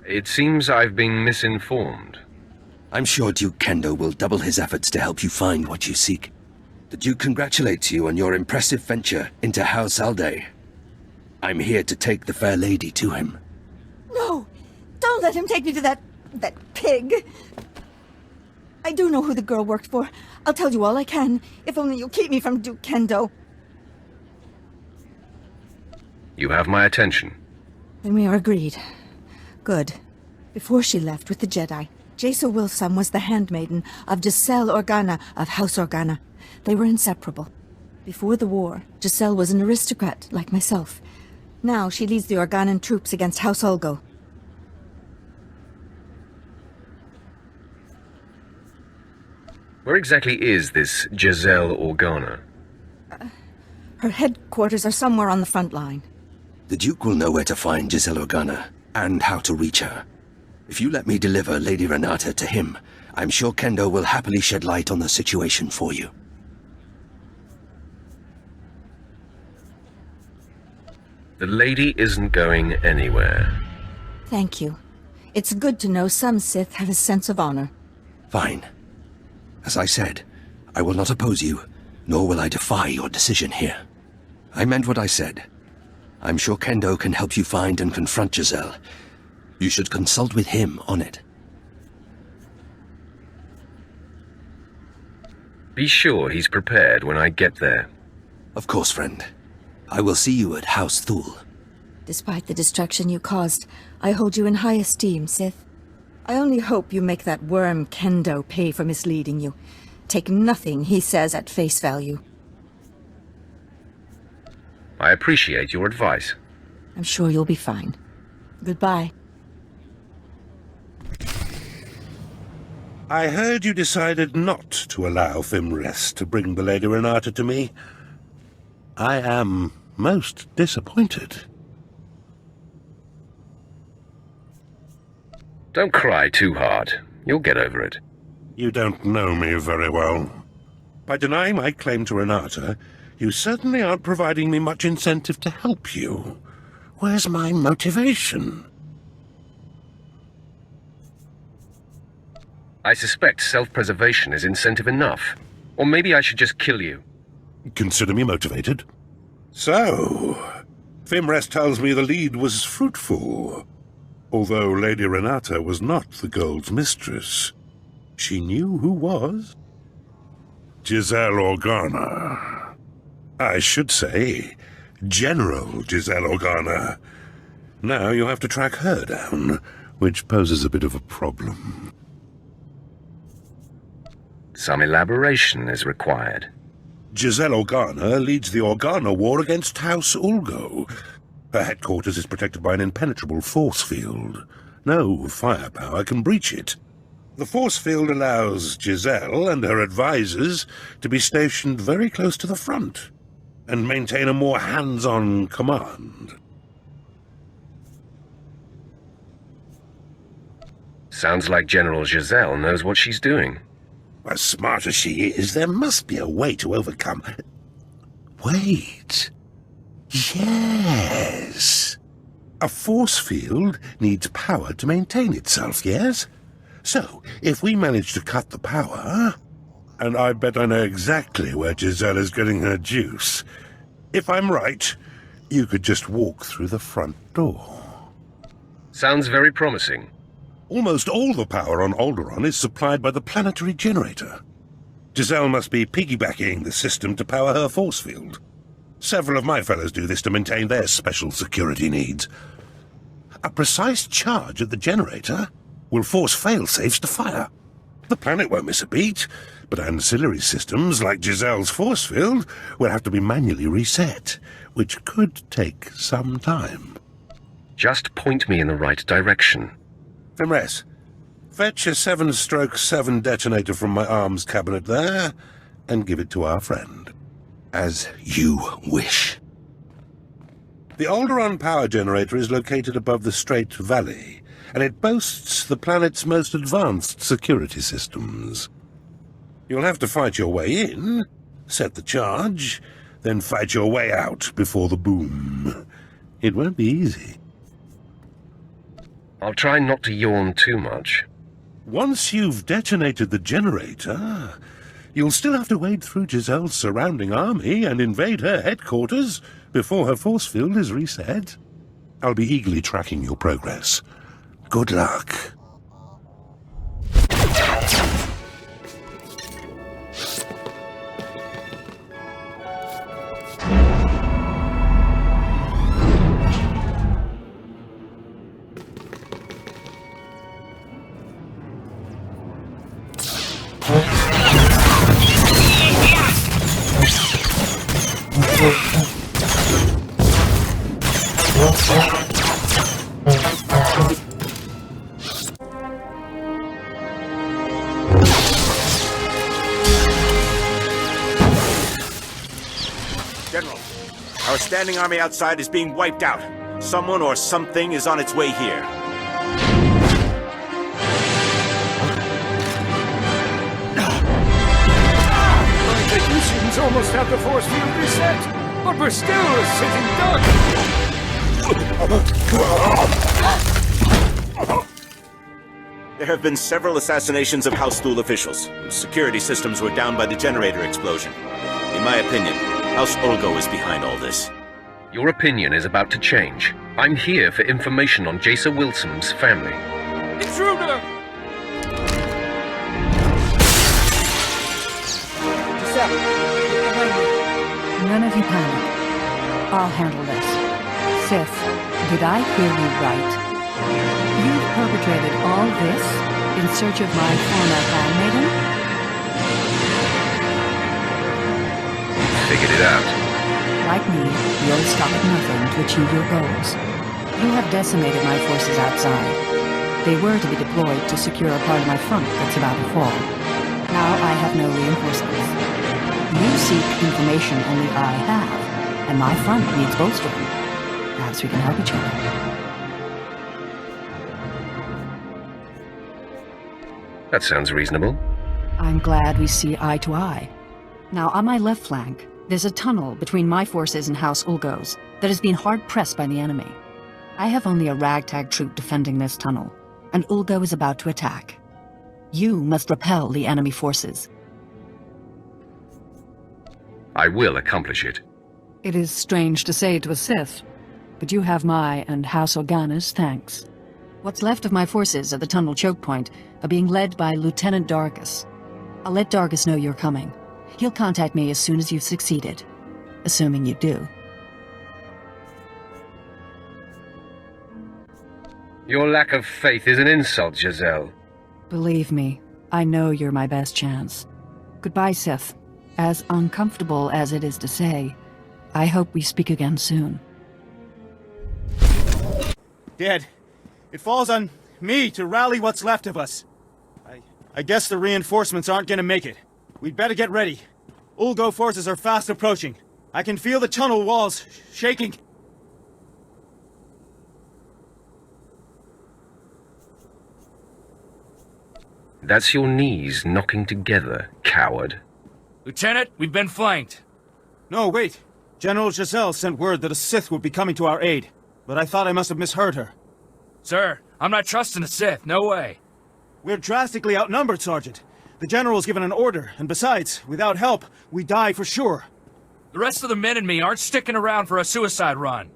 [SPEAKER 2] It seems I've been misinformed.
[SPEAKER 12] I'm sure Duke Kendo will double his efforts to help you find what you seek. The Duke congratulates you on your impressive venture into House Alday. I'm here to take the fair lady to him.
[SPEAKER 13] No! Don't let him take me to that pig! I do know who the girl worked for. I'll tell you all I can, if only you'll keep me from Duke Kendo.
[SPEAKER 2] You have my attention.
[SPEAKER 13] Then we are agreed. Good. Before she left with the Jedi, Jaisa Wilson was the handmaiden of Giselle Organa of House Organa. They were inseparable. Before the war, Giselle was an aristocrat like myself. Now she leads the Organan troops against House Ulgo.
[SPEAKER 2] Where exactly is this Giselle Organa?
[SPEAKER 13] Her headquarters are somewhere on the front line.
[SPEAKER 12] The Duke will know where to find Giselle Organa, and how to reach her. If you let me deliver Lady Renata to him, I'm sure Kendo will happily shed light on the situation for you.
[SPEAKER 2] The lady isn't going anywhere.
[SPEAKER 13] Thank you. It's good to know some Sith have a sense of honor.
[SPEAKER 12] Fine. As I said, I will not oppose you, nor will I defy your decision here. I meant what I said. I'm sure Kendo can help you find and confront Giselle. You should consult with him on it.
[SPEAKER 2] Be sure he's prepared when I get there.
[SPEAKER 12] Of course, friend. I will see you at House Thule.
[SPEAKER 13] Despite the destruction you caused, I hold you in high esteem, Sith. I only hope you make that worm Kendo pay for misleading you. Take nothing he says at face value.
[SPEAKER 2] I appreciate your advice.
[SPEAKER 13] I'm sure you'll be fine. Goodbye.
[SPEAKER 11] I heard you decided not to allow Fimrest to bring the Lady Renata to me. I am most disappointed.
[SPEAKER 2] Don't cry too hard. You'll get over it.
[SPEAKER 11] You don't know me very well. By denying my claim to Renata, you certainly aren't providing me much incentive to help you. Where's my motivation?
[SPEAKER 2] I suspect self-preservation is incentive enough. Or maybe I should just kill you.
[SPEAKER 11] Consider me motivated. So, Fimres tells me the lead was fruitful. Although Lady Renata was not the gold's mistress, she knew who was. Giselle Organa. I should say, General Giselle Organa. Now you have to track her down, which poses a bit of a problem.
[SPEAKER 2] Some elaboration is required.
[SPEAKER 11] Giselle Organa leads the Organa War against House Ulgo. Her headquarters is protected by an impenetrable force field. No firepower can breach it. The force field allows Giselle and her advisors to be stationed very close to the front and maintain a more hands-on command.
[SPEAKER 2] Sounds like General Giselle knows what she's doing.
[SPEAKER 11] As smart as she is, there must be a way to overcome... Wait. Yes. A force field needs power to maintain itself, yes? So, if we manage to cut the power... And I bet I know exactly where Giselle is getting her juice. If I'm right, you could just walk through the front door.
[SPEAKER 2] Sounds very promising.
[SPEAKER 11] Almost all the power on Alderaan is supplied by the planetary generator. Giselle must be piggybacking the system to power her force field. Several of my fellows do this to maintain their special security needs. A precise charge at the generator will force fail-safes to fire. The planet won't miss a beat, but ancillary systems like Giselle's force field will have to be manually reset, which could take some time.
[SPEAKER 2] Just point me in the right direction.
[SPEAKER 11] Fimres, fetch a 7/7 detonator from my arms cabinet there, and give it to our friend.
[SPEAKER 12] As you wish.
[SPEAKER 11] The Alderaan power generator is located above the Strait Valley, and it boasts the planet's most advanced security systems. You'll have to fight your way in, set the charge, then fight your way out before the boom. It won't be easy.
[SPEAKER 2] I'll try not to yawn too much.
[SPEAKER 11] Once you've detonated the generator, you'll still have to wade through Giselle's surrounding army and invade her headquarters before her force field is reset. I'll be eagerly tracking your progress. Good luck.
[SPEAKER 14] General, our standing army outside is being wiped out. Someone or something is on its way here.
[SPEAKER 6] My technicians almost have the force field reset, but we're still a sitting duck.
[SPEAKER 14] There have been several assassinations of House Thule officials, whose security systems were down by the generator explosion. In my opinion, House Ulgo is behind all this.
[SPEAKER 2] Your opinion is about to change. I'm here for information on Jason Wilson's family.
[SPEAKER 6] Intruder!
[SPEAKER 13] Giselle, behind me.
[SPEAKER 3] None of you panic. I'll handle this. Sith, did I hear you right? You've perpetrated all this in search of my former handmaiden?
[SPEAKER 2] Figured it out.
[SPEAKER 3] Like me, you'll stop at nothing to achieve your goals. You have decimated my forces outside. They were to be deployed to secure a part of my front that's about to fall. Now I have no reinforcements. You seek information only I have, and my front needs bolstering. Perhaps we can help each other.
[SPEAKER 2] That sounds reasonable.
[SPEAKER 15] I'm glad we see eye to eye. Now, on my left flank, there's a tunnel between my forces and House Ulgo's that has been hard-pressed by the enemy. I have only a ragtag troop defending this tunnel, and Ulgo is about to attack. You must repel the enemy forces.
[SPEAKER 2] I will accomplish it.
[SPEAKER 15] It is strange to say to a Sith, but you have my and House Organa's thanks. What's left of my forces at the tunnel choke point are being led by Lieutenant Dargus. I'll let Dargus know you're coming. He'll contact me as soon as you've succeeded, assuming you do.
[SPEAKER 2] Your lack of faith is an insult, Giselle.
[SPEAKER 15] Believe me, I know you're my best chance. Goodbye, Sith. As uncomfortable as it is to say, I hope we speak again soon.
[SPEAKER 8] Dad, it falls on me to rally what's left of us. I guess the reinforcements aren't gonna make it. We'd better get ready. Ulgo forces are fast approaching. I can feel the tunnel walls shaking.
[SPEAKER 2] That's your knees knocking together, coward.
[SPEAKER 16] Lieutenant, we've been flanked.
[SPEAKER 8] No, wait. General Giselle sent word that a Sith would be coming to our aid, but I thought I must have misheard her.
[SPEAKER 16] Sir, I'm not trusting the Sith, no way.
[SPEAKER 8] We're drastically outnumbered, Sergeant. The General's given an order, and besides, without help, we die for sure.
[SPEAKER 16] The rest of the men and me aren't sticking around for a suicide run.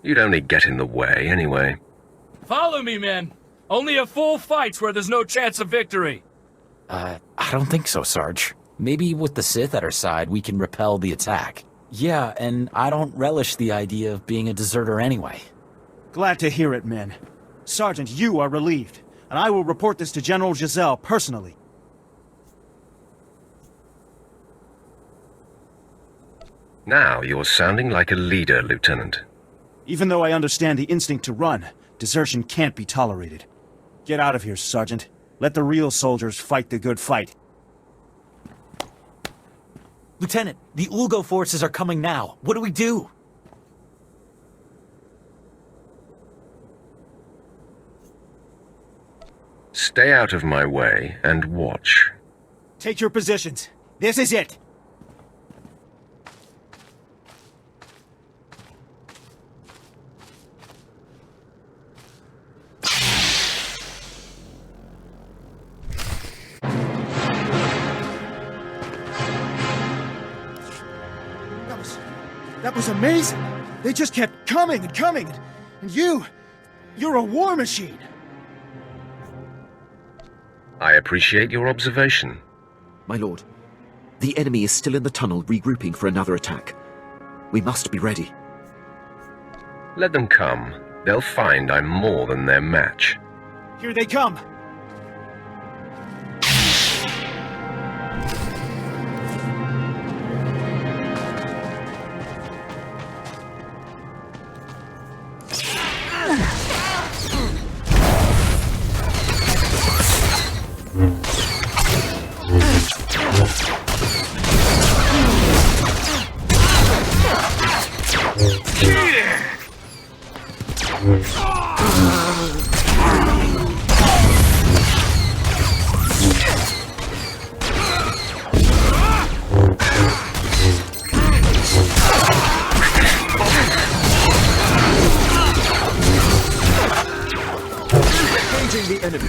[SPEAKER 2] You'd only get in the way, anyway.
[SPEAKER 16] Follow me, men. Only a full fight's where there's no chance of victory.
[SPEAKER 17] I don't think so, Sarge. Maybe with the Sith at our side, we can repel the attack. Yeah, and I don't relish the idea of being a deserter anyway.
[SPEAKER 8] Glad to hear it, men. Sergeant, you are relieved, and I will report this to General Giselle personally.
[SPEAKER 2] Now you're sounding like a leader, Lieutenant.
[SPEAKER 8] Even though I understand the instinct to run, desertion can't be tolerated. Get out of here, Sergeant. Let the real soldiers fight the good fight.
[SPEAKER 17] Lieutenant, the Ulgo forces are coming now. What do we do?
[SPEAKER 2] Stay out of my way and watch.
[SPEAKER 8] Take your positions. This is it. That was amazing. They just kept coming and coming. And you're a war machine.
[SPEAKER 2] I appreciate your observation.
[SPEAKER 5] My lord, the enemy is still in the tunnel regrouping for another attack. We must be ready.
[SPEAKER 2] Let them come. They'll find I'm more than their match.
[SPEAKER 8] Here they come.
[SPEAKER 5] Engaging the enemy.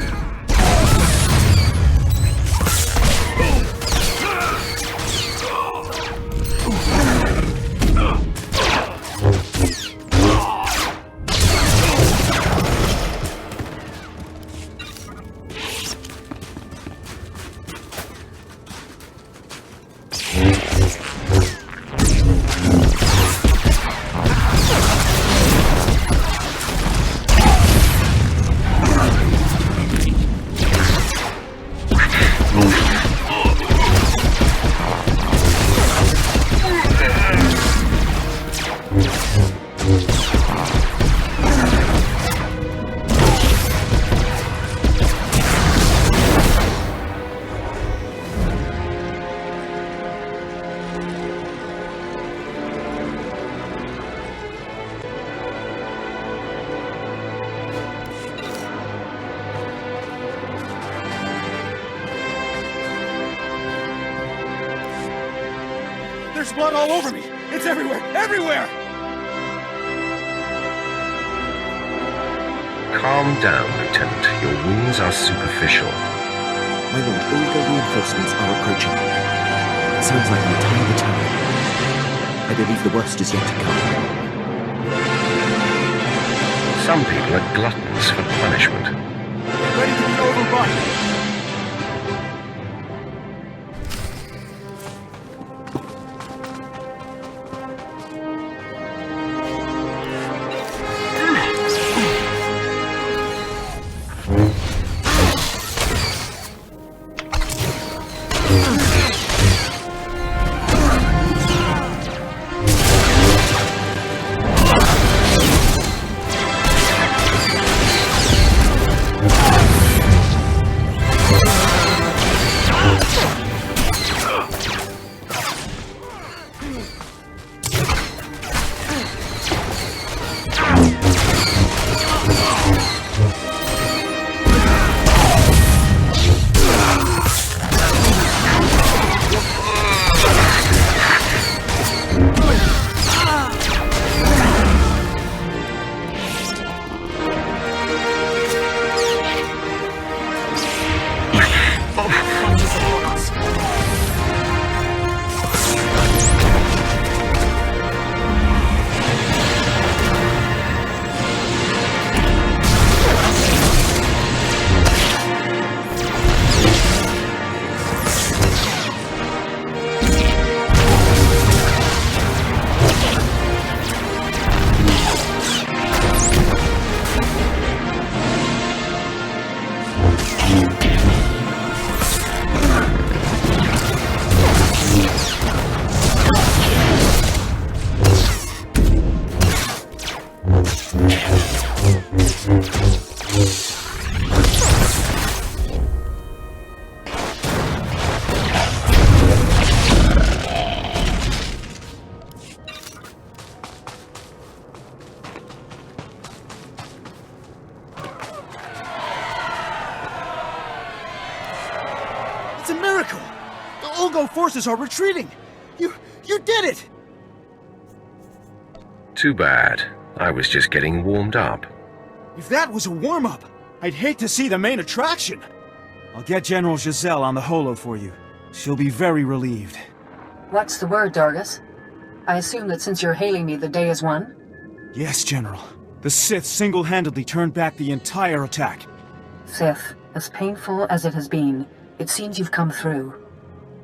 [SPEAKER 18] There's blood all over me! It's everywhere! Everywhere!
[SPEAKER 2] Calm down, Lieutenant. Your wounds are superficial.
[SPEAKER 5] My lord, Ulga reinforcements are approaching. It sounds like an entire battalion. I believe the worst is yet to come.
[SPEAKER 2] Some people are gluttons for punishment.
[SPEAKER 18] Ready to be overrun! It's a miracle! The Ulgo forces are retreating! You did it!
[SPEAKER 2] Too bad. I was just getting warmed up.
[SPEAKER 18] If that was a warm-up, I'd hate to see the main attraction. I'll get General Giselle on the holo for you. She'll be very relieved.
[SPEAKER 15] What's the word, Dargus? I assume that since you're hailing me, the day is won?
[SPEAKER 18] Yes, General. The Sith single-handedly turned back the entire attack.
[SPEAKER 15] Sith, as painful as it has been, it seems you've come through.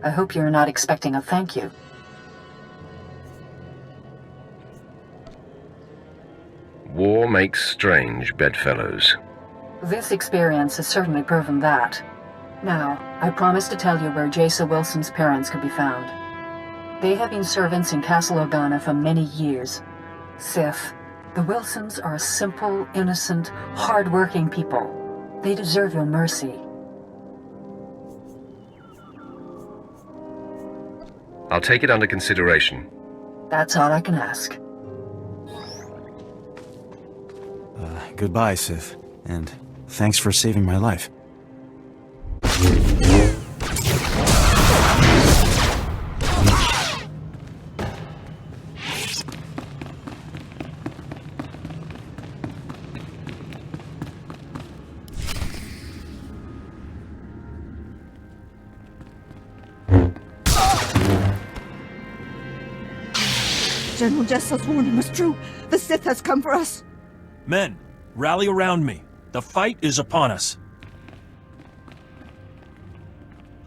[SPEAKER 15] I hope you're not expecting a thank you.
[SPEAKER 2] War makes strange bedfellows.
[SPEAKER 15] This experience has certainly proven that. Now, I promise to tell you where Jaisa Wilson's parents could be found. They have been servants in Castle Organa for many years. Sith, the Wilsons are a simple, innocent, hard-working people. They deserve your mercy.
[SPEAKER 2] I'll take it under consideration.
[SPEAKER 15] That's all I can ask.
[SPEAKER 18] Goodbye, Sith. And thanks for saving my life.
[SPEAKER 13] General Jessel's warning was true. The Sith has come for us.
[SPEAKER 19] Men, rally around me. The fight is upon us.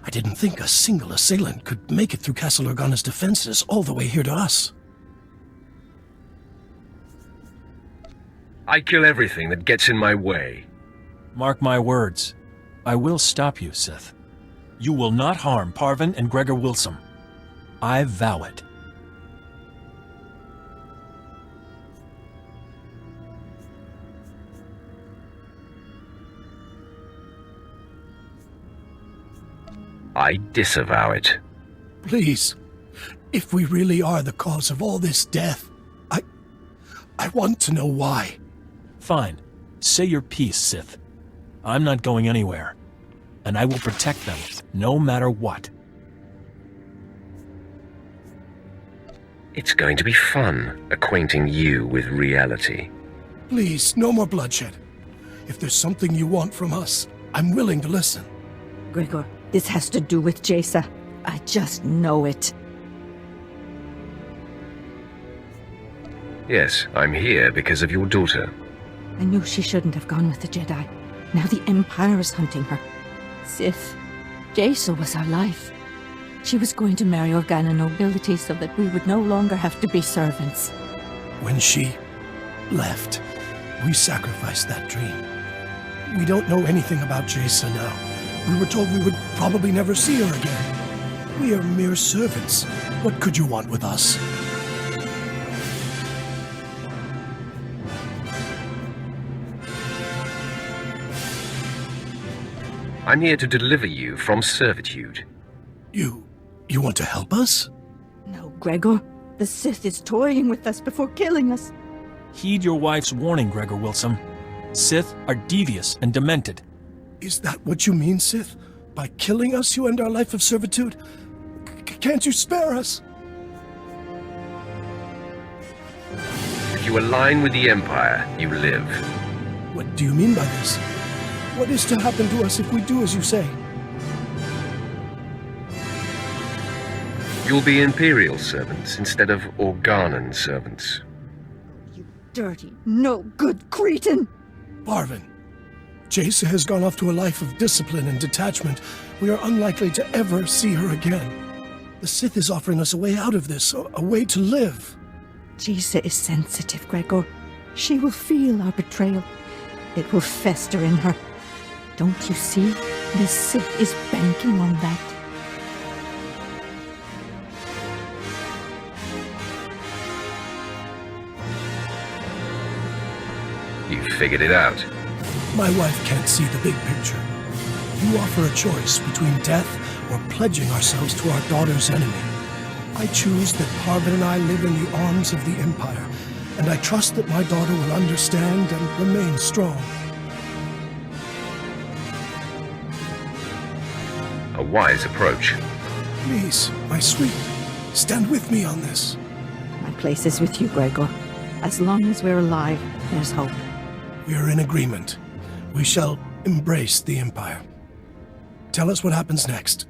[SPEAKER 20] I didn't think a single assailant could make it through Castle Organa's defenses all the way here to us.
[SPEAKER 2] I kill everything that gets in my way.
[SPEAKER 19] Mark my words. I will stop you, Sith. You will not harm Parvin and Gregor Wilson. I vow it.
[SPEAKER 2] I disavow it.
[SPEAKER 20] Please, if we really are the cause of all this death, I want to know why.
[SPEAKER 19] Fine. Say your piece, Sith. I'm not going anywhere. And I will protect them, no matter what.
[SPEAKER 2] It's going to be fun, acquainting you with reality.
[SPEAKER 20] Please, no more bloodshed. If there's something you want from us, I'm willing to listen.
[SPEAKER 13] Gregor, this has to do with Jaisa. I just know it.
[SPEAKER 2] Yes, I'm here because of your daughter.
[SPEAKER 13] I knew she shouldn't have gone with the Jedi. Now the Empire is hunting her. Sith, Jaisa was our life. She was going to marry Organa nobility so that we would no longer have to be servants.
[SPEAKER 20] When she left, we sacrificed that dream. We don't know anything about Jaisa now. We were told we would probably never see her again. We are mere servants. What could you want with us?
[SPEAKER 2] I'm here to deliver you from servitude.
[SPEAKER 20] You want to help us?
[SPEAKER 13] No, Gregor. The Sith is toying with us before killing us.
[SPEAKER 19] Heed your wife's warning, Gregor Wilson. Sith are devious and demented.
[SPEAKER 20] Is that what you mean, Sith? By killing us, you end our life of servitude? Can't you spare us?
[SPEAKER 2] If you align with the Empire, you live.
[SPEAKER 20] What do you mean by this? What is to happen to us if we do as you say?
[SPEAKER 2] You'll be Imperial servants instead of Organan servants.
[SPEAKER 13] Dirty, no good cretin!
[SPEAKER 20] Parvin, Jaisa has gone off to a life of discipline and detachment. We are unlikely to ever see her again. The Sith is offering us a way out of this, a way to live.
[SPEAKER 13] Jaisa is sensitive, Gregor. She will feel our betrayal. It will fester in her. Don't you see? The Sith is banking on that.
[SPEAKER 2] You figured it out.
[SPEAKER 20] My wife can't see the big picture. You offer a choice between death or pledging ourselves to our daughter's enemy. I choose that Parvin and I live in the arms of the Empire, and I trust that my daughter will understand and remain strong.
[SPEAKER 2] A wise approach.
[SPEAKER 20] Please, my sweet, stand with me on this.
[SPEAKER 13] My place is with you, Gregor. As long as we're alive, there's hope.
[SPEAKER 20] We are in agreement. We shall embrace the Empire. Tell us what happens next.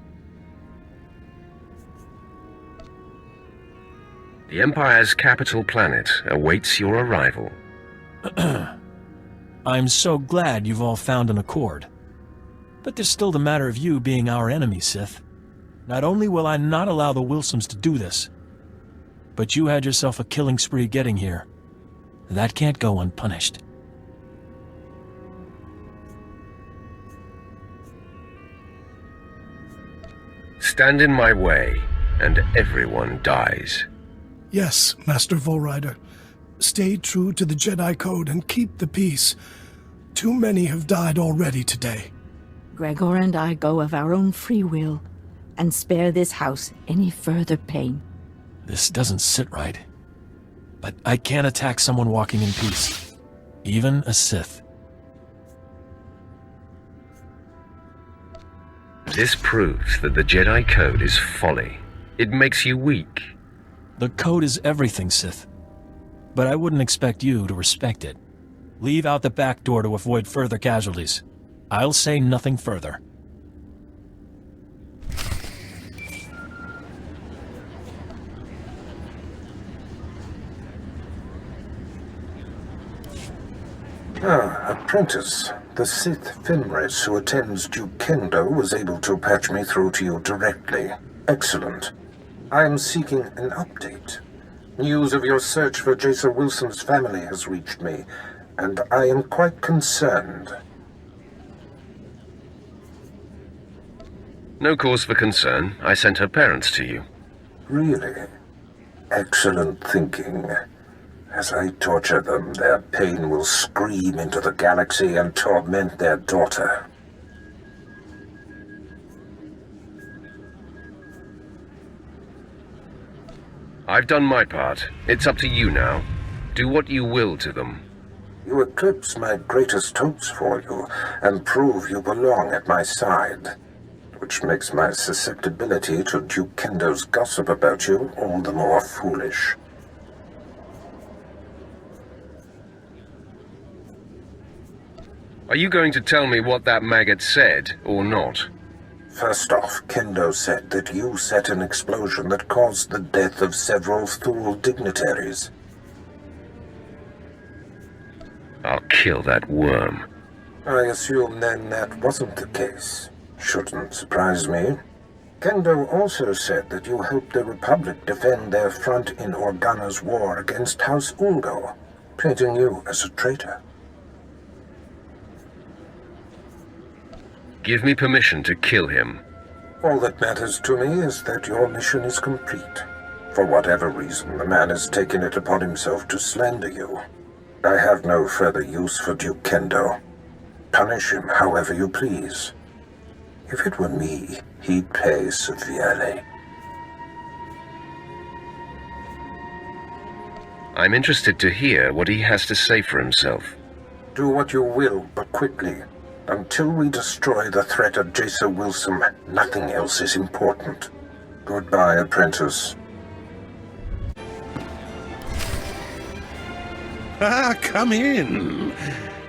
[SPEAKER 2] The Empire's capital planet awaits your arrival.
[SPEAKER 19] I'm so glad you've all found an accord. But there's still the matter of you being our enemy, Sith. Not only will I not allow the Wilsons to do this, but you had yourself a killing spree getting here. That can't go unpunished.
[SPEAKER 2] Stand in my way, and everyone dies.
[SPEAKER 20] Yes, Master Volrider. Stay true to the Jedi Code and keep the peace. Too many have died already today.
[SPEAKER 13] Gregor and I go of our own free will, and spare this house any further pain.
[SPEAKER 19] This doesn't sit right. But I can't attack someone walking in peace. Even a Sith.
[SPEAKER 2] This proves that the Jedi Code is folly. It makes you weak.
[SPEAKER 19] The Code is everything, Sith. But I wouldn't expect you to respect it. Leave out the back door to avoid further casualties. I'll say nothing further.
[SPEAKER 1] Apprentice. The Sith Fenris who attends Duke Kendo was able to patch me through to you directly. Excellent. I am seeking an update. News of your search for Jaisa Wilson's family has reached me, and I am quite concerned.
[SPEAKER 2] No cause for concern. I sent her parents to you.
[SPEAKER 1] Really? Excellent thinking. As I torture them, their pain will scream into the galaxy and torment their daughter.
[SPEAKER 2] I've done my part. It's up to you now. Do what you will to them.
[SPEAKER 1] You eclipse my greatest hopes for you, and prove you belong at my side. which makes my susceptibility to Duke Kendo's gossip about you all the more foolish.
[SPEAKER 2] Are you going to tell me what that maggot said, or not?
[SPEAKER 1] First off, Kendo said that you set an explosion that caused the death of several Thule dignitaries.
[SPEAKER 2] I'll kill that worm.
[SPEAKER 1] I assume then that wasn't the case. Shouldn't surprise me. Kendo also said that you helped the Republic defend their front in Organa's war against House Ulgo, painting you as a traitor.
[SPEAKER 2] Give me permission to kill him.
[SPEAKER 1] All that matters to me is that your mission is complete. For whatever reason, the man has taken it upon himself to slander you. I have no further use for Duke Kendo. Punish him however you please. If it were me, he'd pay severely.
[SPEAKER 2] I'm interested to hear what he has to say for himself.
[SPEAKER 1] Do what you will, but quickly. Until we destroy the threat of Jason Wilson, nothing else is important. Goodbye, apprentice.
[SPEAKER 11] Ah, come in.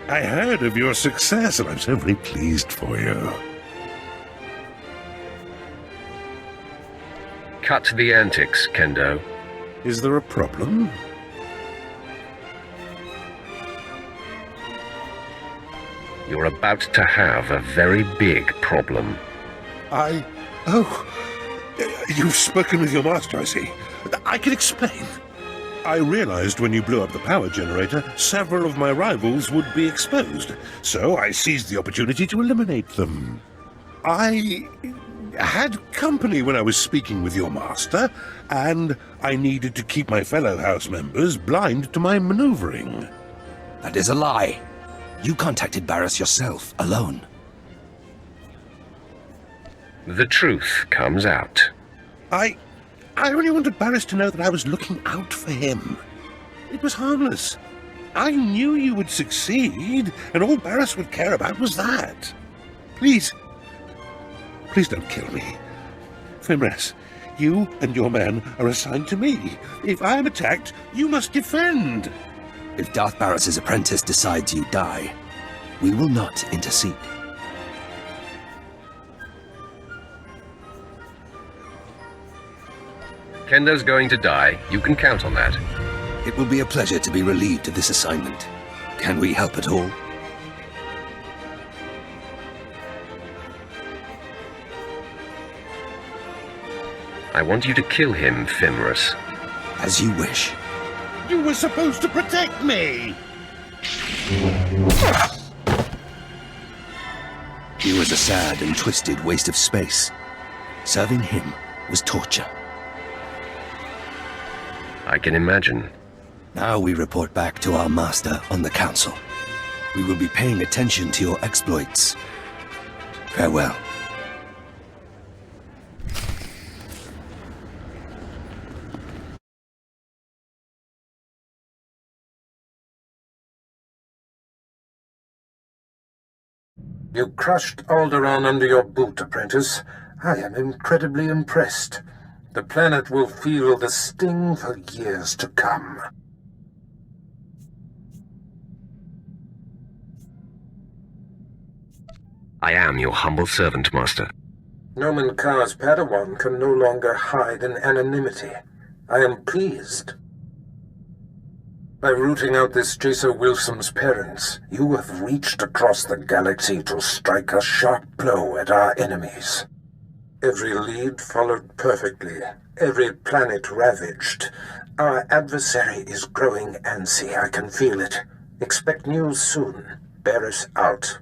[SPEAKER 11] I heard of your success, and I'm so very pleased for you.
[SPEAKER 2] Cut the antics, Kendo.
[SPEAKER 11] Is there a problem?
[SPEAKER 2] You're about to have a very big problem.
[SPEAKER 11] Oh, you've spoken with your master, I see. I can explain. I realized when you blew up the power generator, several of my rivals would be exposed, so I seized the opportunity to eliminate them. I had company when I was speaking with your master, and I needed to keep my fellow house members blind to my maneuvering.
[SPEAKER 12] That is a lie. You contacted Barris yourself, alone.
[SPEAKER 2] The truth comes out.
[SPEAKER 11] I only wanted Barris to know that I was looking out for him. It was harmless. I knew you would succeed, and all Barris would care about was that. Please don't kill me. Fimres, you and your men are assigned to me. If I am attacked, you must defend.
[SPEAKER 12] If Darth Barris's apprentice decides you die, we will not intercede.
[SPEAKER 2] Kendo's going to die. You can count on that.
[SPEAKER 12] It will be a pleasure to be relieved of this assignment. Can we help at all?
[SPEAKER 2] I want you to kill him, Fimris.
[SPEAKER 12] As you wish.
[SPEAKER 11] You were supposed to protect me!
[SPEAKER 12] He was a sad and twisted waste of space. Serving him was torture.
[SPEAKER 2] I can imagine.
[SPEAKER 12] Now we report back to our master on the council. We will be paying attention to your exploits. Farewell.
[SPEAKER 1] You crushed Alderaan under your boot, apprentice. I am incredibly impressed. The planet will feel the sting for years to come.
[SPEAKER 2] I am your humble servant, Master.
[SPEAKER 1] Nomen Karr's Padawan can no longer hide in anonymity. I am pleased. By rooting out this Jason Wilson's parents, you have reached across the galaxy to strike a sharp blow at our enemies. Every lead followed perfectly, every planet ravaged. Our adversary is growing antsy, I can feel it. Expect news soon. Barris out.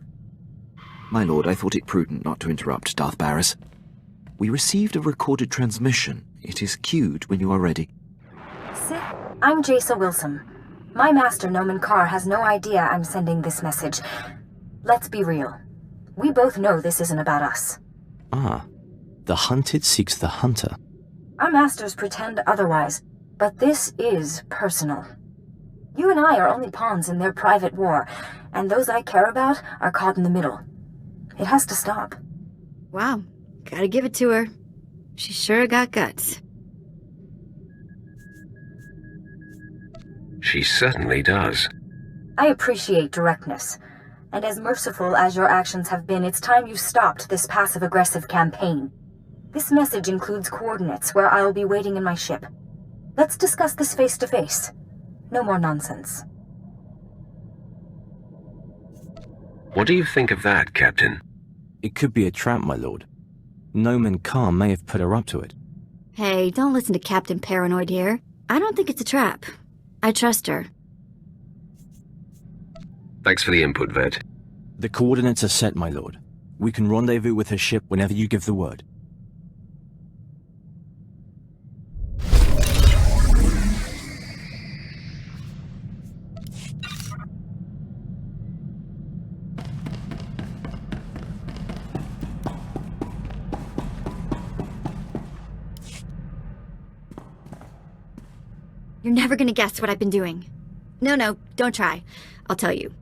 [SPEAKER 5] My lord, I thought it prudent not to interrupt Darth Barris. We received a recorded transmission. It is queued when you are ready.
[SPEAKER 21] Sith, I'm Jason Wilson. My master, Nomen Karr, has no idea I'm sending this message. Let's be real. We both know this isn't about us.
[SPEAKER 22] Ah, the hunted seeks the hunter.
[SPEAKER 21] Our masters pretend otherwise, but this is personal. You and I are only pawns in their private war, and those I care about are caught in the middle. It has to stop.
[SPEAKER 10] Wow, Gotta give it to her. She sure got guts.
[SPEAKER 2] She certainly does.
[SPEAKER 21] I appreciate directness. And as merciful as your actions have been, it's time you stopped this passive-aggressive campaign. This message includes coordinates where I'll be waiting in my ship. Let's discuss this face-to-face. No more nonsense.
[SPEAKER 2] What do you think of that, Captain?
[SPEAKER 22] It could be a trap, my lord. Noman Carr may have put her up to it.
[SPEAKER 10] Hey, don't listen to Captain Paranoid here. I don't think it's a trap. I trust her.
[SPEAKER 2] Thanks for the input, Vet.
[SPEAKER 22] The coordinates are set, my lord. We can rendezvous with her ship whenever you give the word.
[SPEAKER 10] You're never gonna guess what I've been doing. No, don't try. I'll tell you.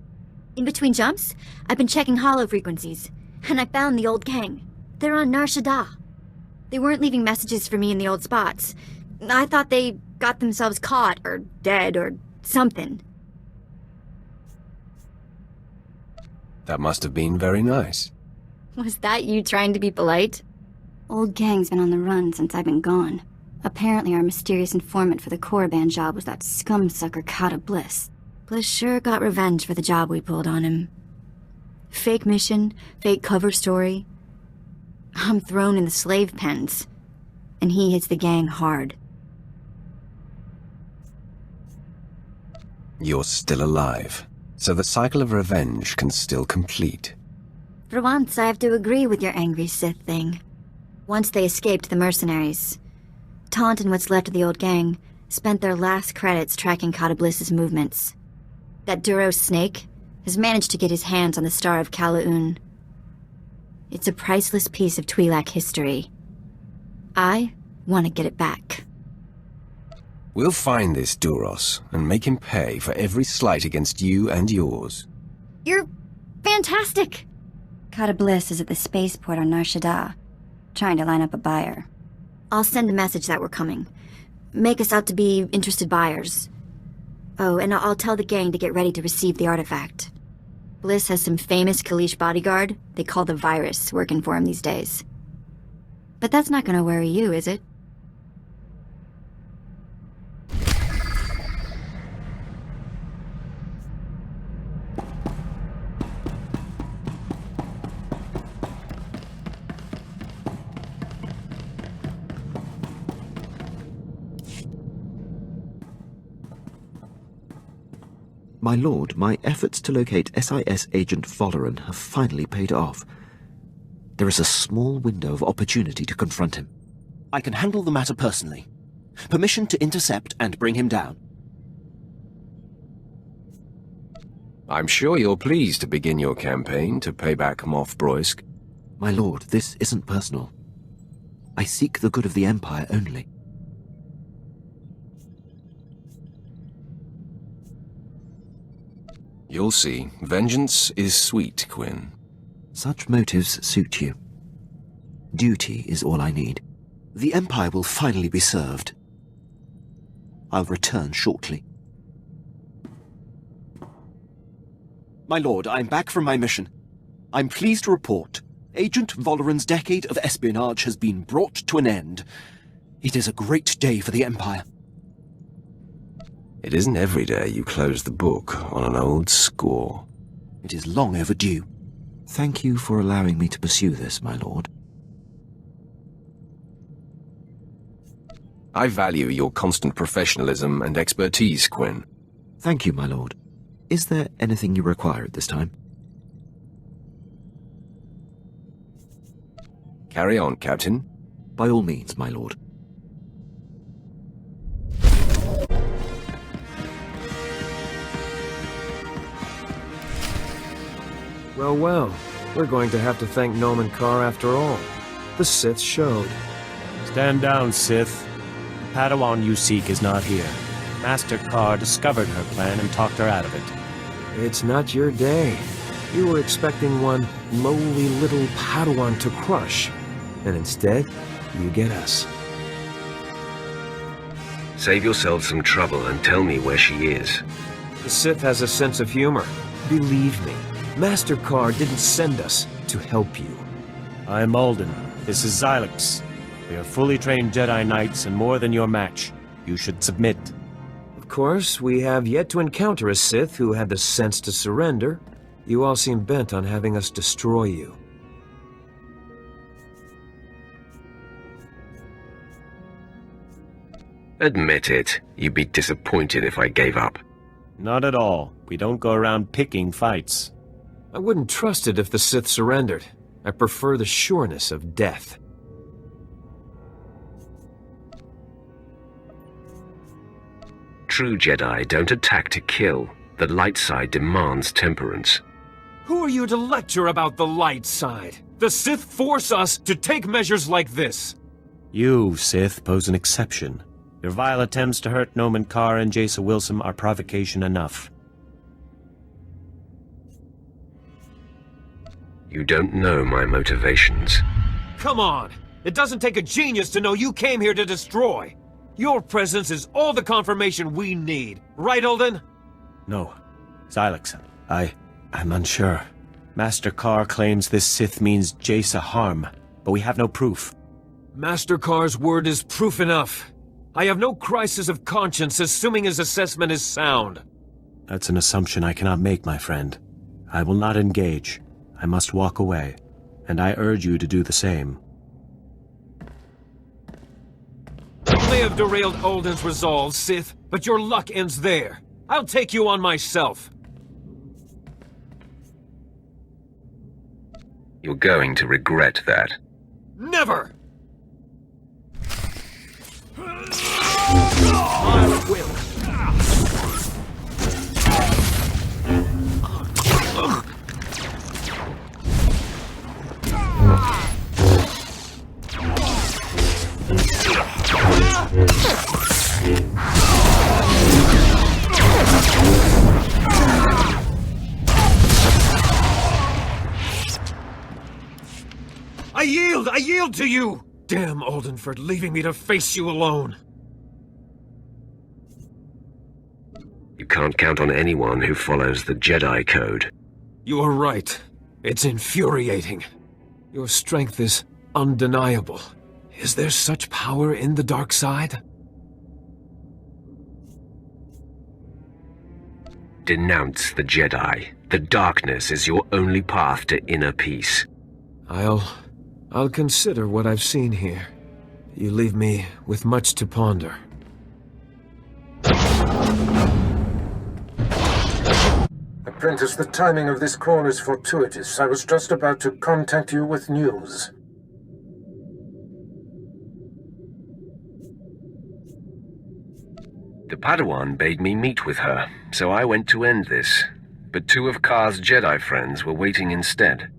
[SPEAKER 10] In between jumps, I've been checking hollow frequencies, and I found the old gang. They're on Nar Shaddaa. They weren't leaving messages for me in the old spots. I thought they got themselves caught, or dead, or something.
[SPEAKER 7] That must have been very nice.
[SPEAKER 10] Was that you trying to be polite? Old gang's been on the run since I've been gone. Apparently our mysterious informant for the Korriban job was that scum-sucker Kata Bliss. Bliss sure got revenge for the job we pulled on him. Fake mission, fake cover story. I'm thrown in the slave pens, and he hits the gang hard.
[SPEAKER 7] You're still alive, so the cycle of revenge can still complete.
[SPEAKER 10] For once, I have to agree with your angry Sith thing. Once they escaped the mercenaries, Taunt and what's left of the old gang spent their last credits tracking Kata Bliss's movements. That Duros snake has managed to get his hands on the Star of Kalaun. It's a priceless piece of Twi'lek history. I want to get it back.
[SPEAKER 7] We'll find this Duros and make him pay for every slight against you and yours.
[SPEAKER 10] You're fantastic! Kata Bliss is at the spaceport on Nar Shaddaa, trying to line up a buyer. I'll send a message that we're coming. Make us out to be interested buyers. Oh, and I'll tell the gang to get ready to receive the artifact. Bliss has some famous Kalish bodyguard they call the Virus working for him these days. But that's not gonna worry you, is it?
[SPEAKER 5] My lord, my efforts to locate SIS agent Valoran have finally paid off. There is a small window of opportunity to confront him.
[SPEAKER 4] I can handle the matter personally. Permission to intercept and bring him down.
[SPEAKER 7] I'm sure you're pleased to begin your campaign to pay back Moff Broisk.
[SPEAKER 5] My lord, this isn't personal. I seek the good of the Empire only.
[SPEAKER 7] You'll see. Vengeance is sweet, Quinn.
[SPEAKER 5] Such motives suit you. Duty is all I need.
[SPEAKER 4] The Empire will finally be served. I'll return shortly. My lord, I'm back from my mission. I'm pleased to report Agent Valoran's decade of espionage has been brought to an end. It is a great day for the Empire.
[SPEAKER 7] It isn't every day you close the book on an old score.
[SPEAKER 4] It is long overdue.
[SPEAKER 5] Thank you for allowing me to pursue this, my lord.
[SPEAKER 7] I value your constant professionalism and expertise, Quinn.
[SPEAKER 5] Thank you, my lord. Is there anything you require at this time?
[SPEAKER 7] Carry on, Captain.
[SPEAKER 5] By all means, my lord.
[SPEAKER 9] Well, we're going to have to thank Noman Carr after all. The Sith showed.
[SPEAKER 19] Stand down, Sith. The Padawan you seek is not here. Master Carr discovered her plan and talked her out of it.
[SPEAKER 9] It's not your day. You were expecting one lowly little Padawan to crush. And instead, you get us.
[SPEAKER 2] Save yourself some trouble and tell me where she is.
[SPEAKER 9] The Sith has a sense of humor. Believe me, Master Carr didn't send us to help you.
[SPEAKER 19] I'm Alden. This is Xylex. We are fully trained Jedi Knights and more than your match. You should submit.
[SPEAKER 9] Of course, we have yet to encounter a Sith who had the sense to surrender. You all seem bent on having us destroy you.
[SPEAKER 2] Admit it. You'd be disappointed if I gave up.
[SPEAKER 19] Not at all. We don't go around picking fights.
[SPEAKER 9] I wouldn't trust it if the Sith surrendered. I prefer the sureness of death.
[SPEAKER 2] True Jedi don't attack to kill. The light side demands temperance.
[SPEAKER 9] Who are you to lecture about the light side? The Sith force us to take measures like this.
[SPEAKER 19] You, Sith, pose an exception. Your vile attempts to hurt Noman Carr and Jaisa Wilson are provocation enough.
[SPEAKER 2] You don't know my motivations.
[SPEAKER 9] Come on! It doesn't take a genius to know you came here to destroy. Your presence is all the confirmation we need. Right, Alden?
[SPEAKER 19] No. Xylex, I'm unsure. Master Carr claims this Sith means Jaisa harm, but we have no proof.
[SPEAKER 9] Master Carr's word is proof enough. I have no crisis of conscience assuming his assessment is sound.
[SPEAKER 19] That's an assumption I cannot make, my friend. I will not engage. I must walk away, and I urge you to do the same.
[SPEAKER 9] You may have derailed Alden's resolve, Sith, but your luck ends there. I'll take you on myself.
[SPEAKER 2] You're going to regret that.
[SPEAKER 9] Never! I will. I yield to you! Damn Alden for leaving me to face you alone.
[SPEAKER 2] You can't count on anyone who follows the Jedi Code.
[SPEAKER 9] You are right. It's infuriating. Your strength is undeniable. Is there such power in the dark side?
[SPEAKER 2] Denounce the Jedi. The darkness is your only path to inner peace.
[SPEAKER 9] I'll consider what I've seen here. You leave me with much to ponder.
[SPEAKER 1] Apprentice, the timing of this call is fortuitous. I was just about to contact you with news.
[SPEAKER 2] The Padawan bade me meet with her, so I went to end this. But two of Carr's Jedi friends were waiting instead.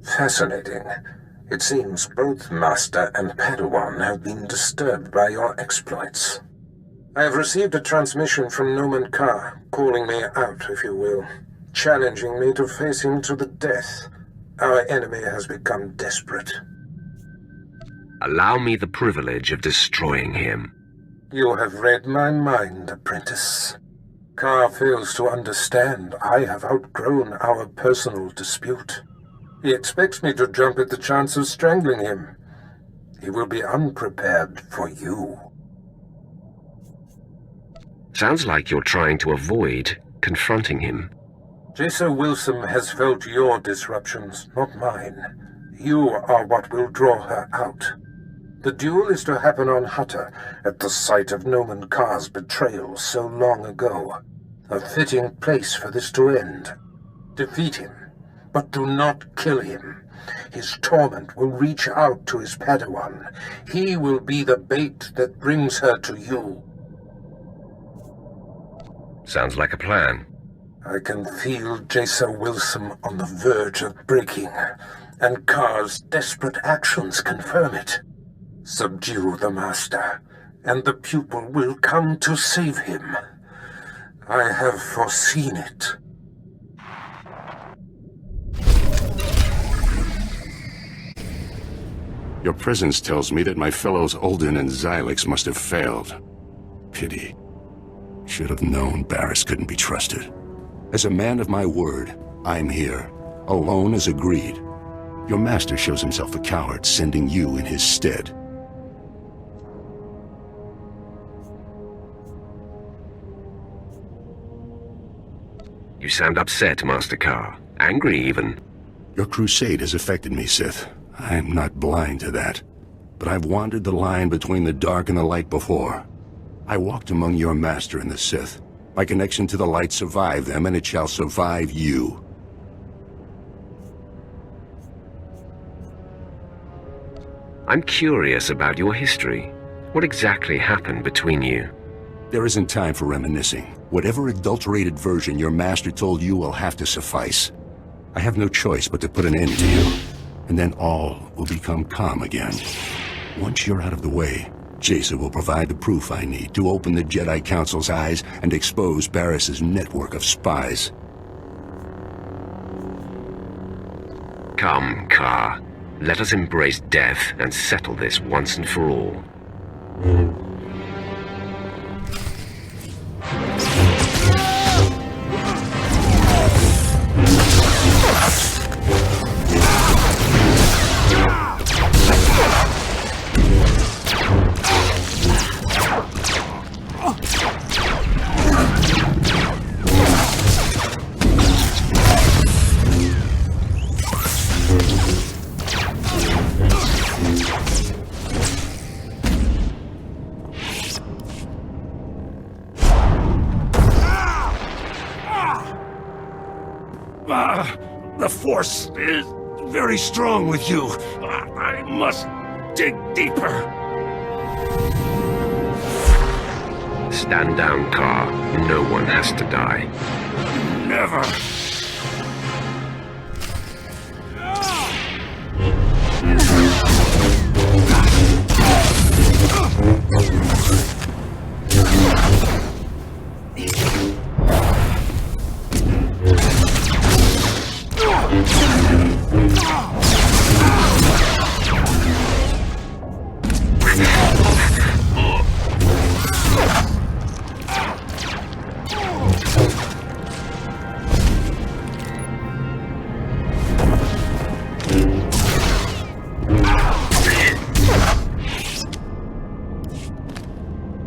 [SPEAKER 1] Fascinating. It seems both Master and Padawan have been disturbed by your exploits. I have received a transmission from Noman Carr, calling me out, if you will, challenging me to face him to the death. Our enemy has become desperate.
[SPEAKER 2] Allow me the privilege of destroying him.
[SPEAKER 1] You have read my mind, apprentice. Carr fails to understand I have outgrown our personal dispute. He expects me to jump at the chance of strangling him. He will be unprepared for you.
[SPEAKER 2] Sounds like you're trying to avoid confronting him.
[SPEAKER 1] Jaisa Wilson has felt your disruptions, not mine. You are what will draw her out. The duel is to happen on Hutta, at the site of Noman Carr's betrayal so long ago. A fitting place for this to end. Defeat him, but do not kill him. His torment will reach out to his Padawan. He will be the bait that brings her to you.
[SPEAKER 2] Sounds like a plan.
[SPEAKER 1] I can feel Jaisa Wilson on the verge of breaking, and Carr's desperate actions confirm it. Subdue the Master, and the pupil will come to save him. I have foreseen it.
[SPEAKER 6] Your presence tells me that my fellows Ulden and Xylix must have failed. Pity. Should have known Barris couldn't be trusted. As a man of my word, I'm here, alone as agreed. Your master shows himself a coward, sending you in his stead.
[SPEAKER 2] You sound upset, Master Carr. Angry, even.
[SPEAKER 6] Your crusade has affected me, Sith. I'm not blind to that. But I've wandered the line between the dark and the light before. I walked among your master and the Sith. My connection to the light survived them, and it shall survive you.
[SPEAKER 2] I'm curious about your history. What exactly happened between you?
[SPEAKER 6] There isn't time for reminiscing. Whatever adulterated version your master told you will have to suffice. I have no choice but to put an end to you, and then all will become calm again. Once you're out of the way, Jason will provide the proof I need to open the Jedi Council's eyes and expose Barris's network of spies.
[SPEAKER 2] Come, Carr. Let us embrace death and settle this once and for all.
[SPEAKER 6] The Force is very strong with you. I must dig deeper.
[SPEAKER 2] Stand down, Carr. No one has to die.
[SPEAKER 6] Never.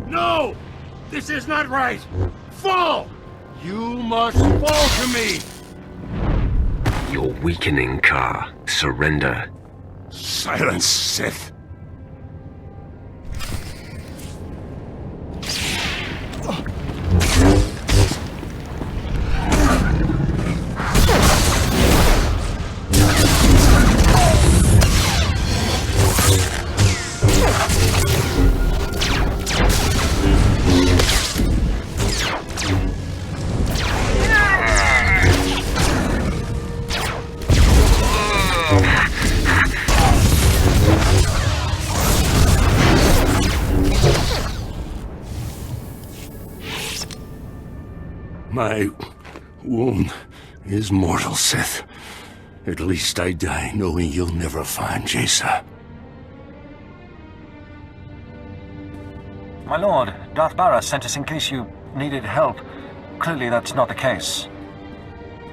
[SPEAKER 11] No! This is not right! Fall! You must fall to me!
[SPEAKER 2] You're weakening, Carr. Surrender.
[SPEAKER 6] Silence, Sith. My wound is mortal, Sith. At least I die knowing you'll never find Jason.
[SPEAKER 14] My lord, Darth Barra sent us in case you needed help. Clearly that's not the case.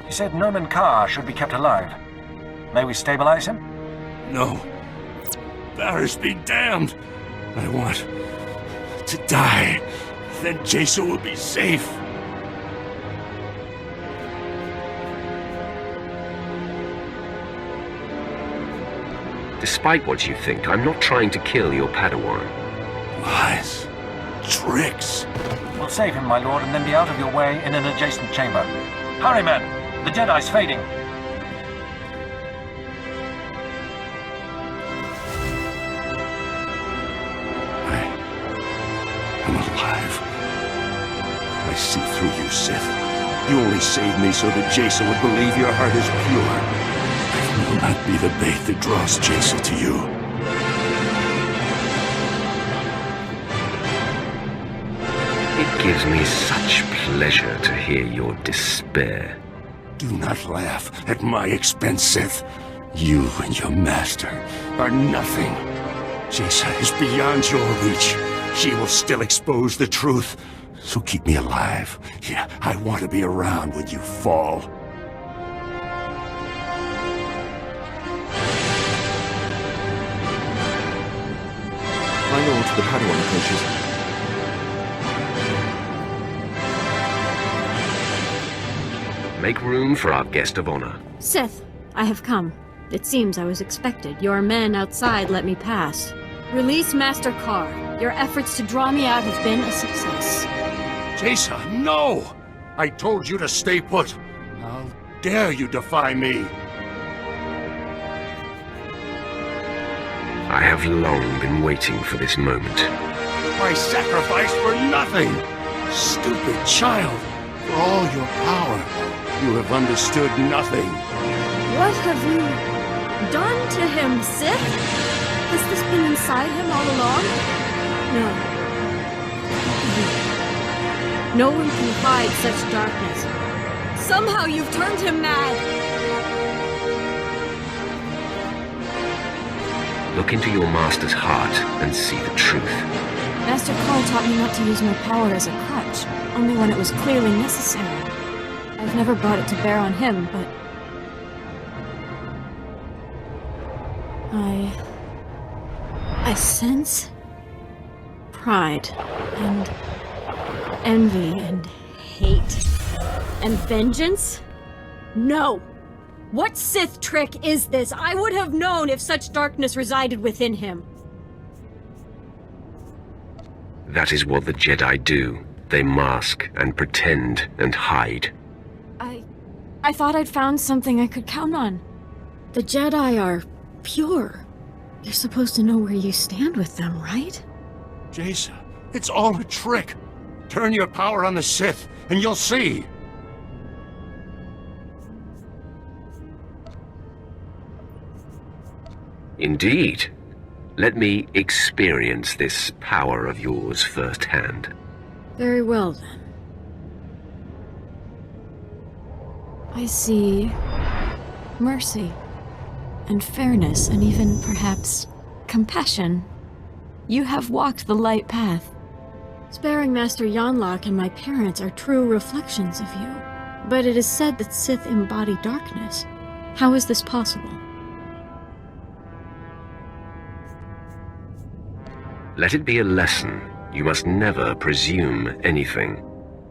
[SPEAKER 14] He said Noman Carr should be kept alive. May we stabilize him?
[SPEAKER 6] No. Barris be damned. I want to die. Then Jason will be safe.
[SPEAKER 2] Despite what you think, I'm not trying to kill your Padawan.
[SPEAKER 6] Lies. Tricks.
[SPEAKER 14] We'll save him, my lord, and then be out of your way in an adjacent chamber. Hurry, men! The Jedi's fading.
[SPEAKER 6] I'm alive. I see through you, Sith. You only saved me so that Jason would believe your heart is pure. I will not be the bait that draws Jason to you.
[SPEAKER 2] It gives me such pleasure to hear your despair.
[SPEAKER 6] Do not laugh at my expense, Sith. You and your master are nothing. Jaisa is beyond your reach. She will still expose the truth. So keep me alive. Yeah, I want to be around when you fall.
[SPEAKER 4] My lord, the Padawan approaches.
[SPEAKER 2] Make room for our guest of honor.
[SPEAKER 3] Sith, I have come. It seems I was expected. Your men outside let me pass. Release Master Carr. Your efforts to draw me out have been a success.
[SPEAKER 6] Jaisa, no! I told you to stay put. How dare you defy me?
[SPEAKER 2] I have long been waiting for this moment.
[SPEAKER 6] My sacrifice for nothing! Stupid child! For all your power, you have understood nothing.
[SPEAKER 3] What have you done to him, Sith? Has this been inside him all along? No. No one can hide such darkness. Somehow you've turned him mad.
[SPEAKER 2] Look into your master's heart and see the truth.
[SPEAKER 3] Master Carr taught me not to use my power as a crutch, only when it was clearly necessary. I've never brought it to bear on him, but... I sense pride and envy and hate and vengeance? No! What Sith trick is this? I would have known if such darkness resided within him.
[SPEAKER 2] That is what the Jedi do. They mask and pretend and hide.
[SPEAKER 3] I thought I'd found something I could count on. The Jedi are pure. You're supposed to know where you stand with them, right?
[SPEAKER 6] Jaisa, it's all a trick. Turn your power on the Sith, and you'll see.
[SPEAKER 2] Indeed. Let me experience this power of yours firsthand.
[SPEAKER 3] Very well, then. I see mercy, and fairness, and even, perhaps, compassion. You have walked the light path. Sparing Master Yanlock and my parents are true reflections of you. But it is said that Sith embody darkness. How is this possible?
[SPEAKER 2] Let it be a lesson. You must never presume anything.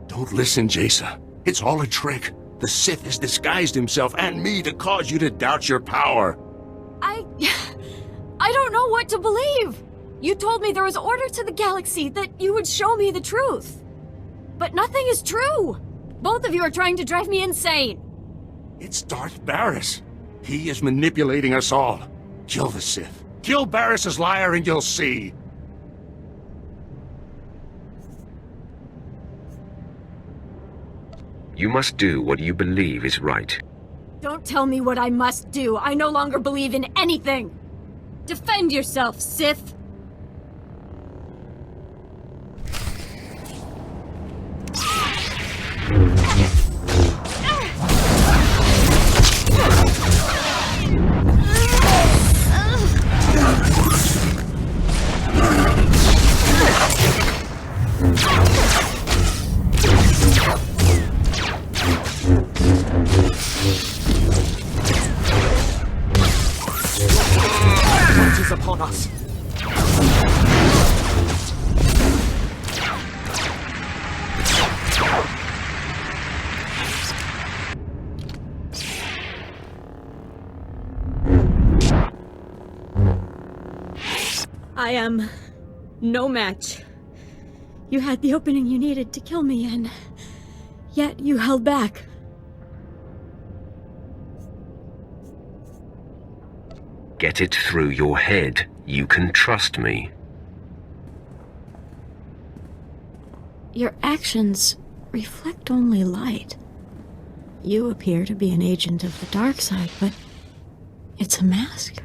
[SPEAKER 6] Don't listen, Jaisa. It's all a trick. The Sith has disguised himself and me to cause you to doubt your power.
[SPEAKER 3] I don't know what to believe! You told me there was order to the galaxy, that you would show me the truth. But nothing is true! Both of you are trying to drive me insane!
[SPEAKER 6] It's Darth Barris. He is manipulating us all. Kill the Sith. Kill Barris's liar and you'll see.
[SPEAKER 2] You must do what you believe is right.
[SPEAKER 3] Don't tell me what I must do. I no longer believe in anything. Defend yourself, Sith!
[SPEAKER 4] What is upon us?
[SPEAKER 3] I am no match. You had the opening you needed to kill me, and yet you held back.
[SPEAKER 2] Get it through your head. You can trust me.
[SPEAKER 3] Your actions reflect only light. You appear to be an agent of the dark side, but it's a mask.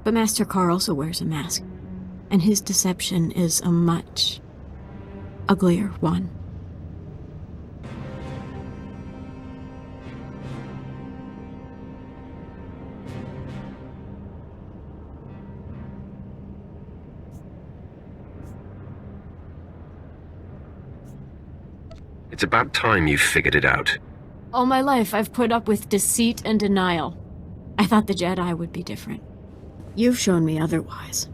[SPEAKER 3] But Master Carr also wears a mask, and his deception is a much uglier one.
[SPEAKER 2] It's about time you figured it out.
[SPEAKER 3] All my life, I've put up with deceit and denial. I thought the Jedi would be different. You've shown me otherwise.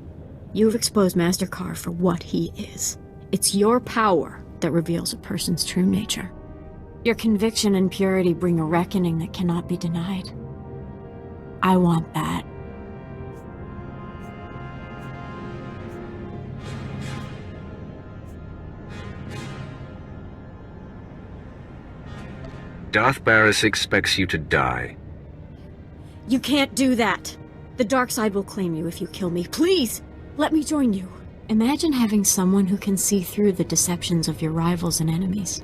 [SPEAKER 3] You've exposed Master Carr for what he is. It's your power that reveals a person's true nature. Your conviction and purity bring a reckoning that cannot be denied. I want that.
[SPEAKER 2] Darth Barris expects you to die.
[SPEAKER 3] You can't do that. The dark side will claim you if you kill me. Please, let me join you. Imagine having someone who can see through the deceptions of your rivals and enemies.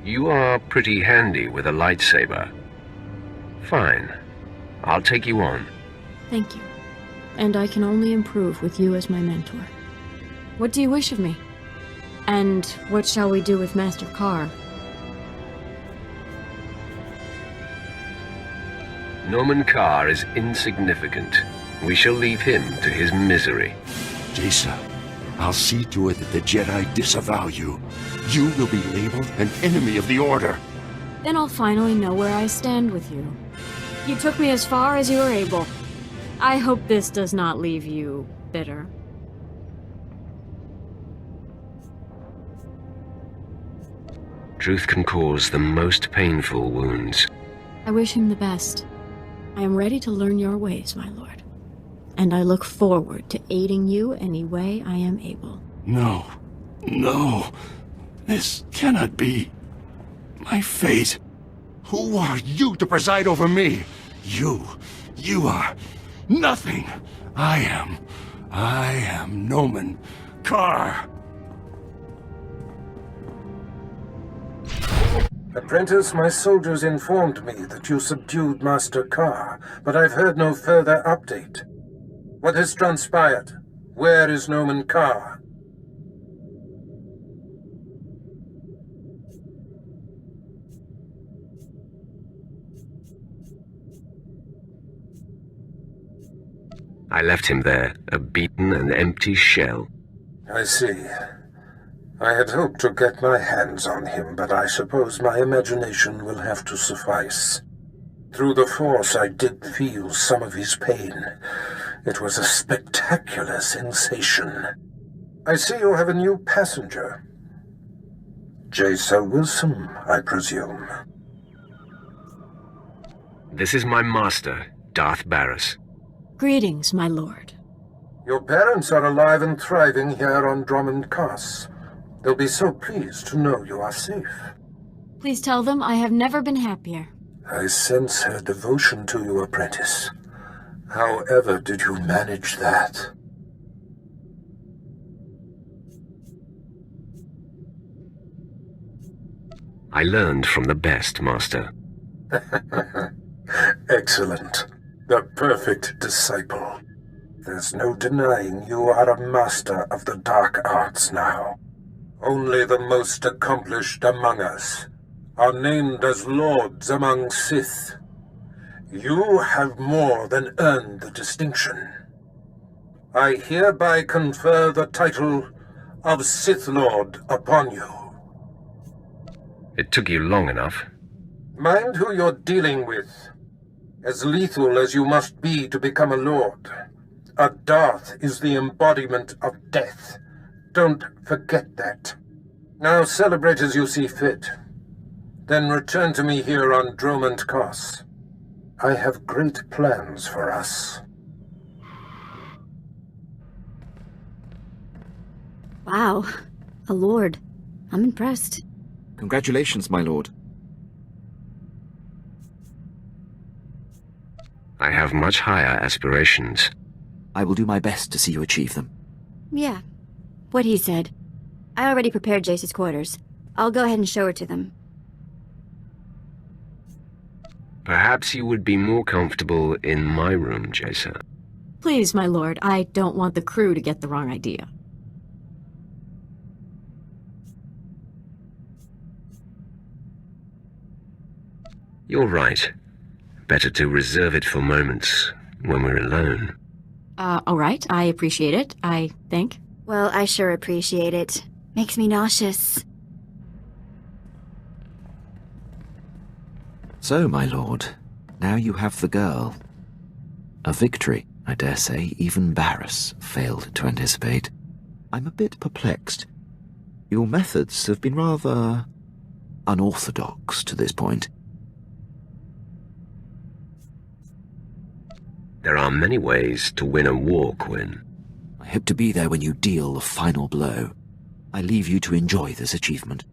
[SPEAKER 2] You are pretty handy with a lightsaber. Fine. I'll take you on.
[SPEAKER 3] Thank you. And I can only improve with you as my mentor. What do you wish of me? And what shall we do with Master Carr?
[SPEAKER 2] Norman Carr is insignificant. We shall leave him to his misery.
[SPEAKER 6] Jason, I'll see to it that the Jedi disavow you. You will be labeled an enemy of the Order.
[SPEAKER 3] Then I'll finally know where I stand with you. You took me as far as you were able. I hope this does not leave you bitter.
[SPEAKER 2] Truth can cause the most painful wounds.
[SPEAKER 3] I wish him the best. I am ready to learn your ways, my lord. And I look forward to aiding you any way I am able.
[SPEAKER 6] No. No. This cannot be. My fate. Who are you to preside over me? You are nothing. I am Norman Carr.
[SPEAKER 1] Apprentice, my soldiers informed me that you subdued Master Carr, but I've heard no further update. What has transpired? Where is Norman Carr?
[SPEAKER 2] I left him there, a beaten and empty shell.
[SPEAKER 1] I see. I had hoped to get my hands on him, but I suppose my imagination will have to suffice. Through the Force, I did feel some of his pain. It was a spectacular sensation. I see you have a new passenger. Jason Wilson, I presume.
[SPEAKER 2] This is my master, Darth Barris.
[SPEAKER 3] Greetings, my lord.
[SPEAKER 1] Your parents are alive and thriving here on Drummond Cass. They'll be so pleased to know you are safe.
[SPEAKER 3] Please tell them I have never been happier.
[SPEAKER 1] I sense her devotion to you, apprentice. However did you manage that?
[SPEAKER 2] I learned from the best, Master.
[SPEAKER 1] Excellent. The perfect disciple. There's no denying you are a master of the dark arts now. Only the most accomplished among us are named as lords among Sith. You have more than earned the distinction. I hereby confer the title of Sith Lord upon you.
[SPEAKER 2] It took you long enough.
[SPEAKER 1] Mind who you're dealing with. As lethal as you must be to become a lord, a Darth is the embodiment of death. Don't forget that. Now celebrate as you see fit. Then return to me here on Drummond Cass. I have great plans for us.
[SPEAKER 10] Wow. A lord. I'm impressed.
[SPEAKER 5] Congratulations, my lord.
[SPEAKER 2] I have much higher aspirations.
[SPEAKER 5] I will do my best to see you achieve them.
[SPEAKER 10] Yeah. What he said. I already prepared Jace's quarters. I'll go ahead and show her to them.
[SPEAKER 2] Perhaps you would be more comfortable in my room, Jason.
[SPEAKER 3] Please, my lord, I don't want the crew to get the wrong idea.
[SPEAKER 2] You're right. Better to reserve it for moments when we're alone.
[SPEAKER 3] All right. I appreciate it, I think.
[SPEAKER 10] Well, I sure appreciate it. Makes me nauseous.
[SPEAKER 5] So, my lord, now you have the girl. A victory, I dare say, even Barris failed to anticipate. I'm a bit perplexed. Your methods have been rather unorthodox to this point.
[SPEAKER 2] There are many ways to win a war, Quinn.
[SPEAKER 5] I hope to be there when you deal the final blow. I leave you to enjoy this achievement.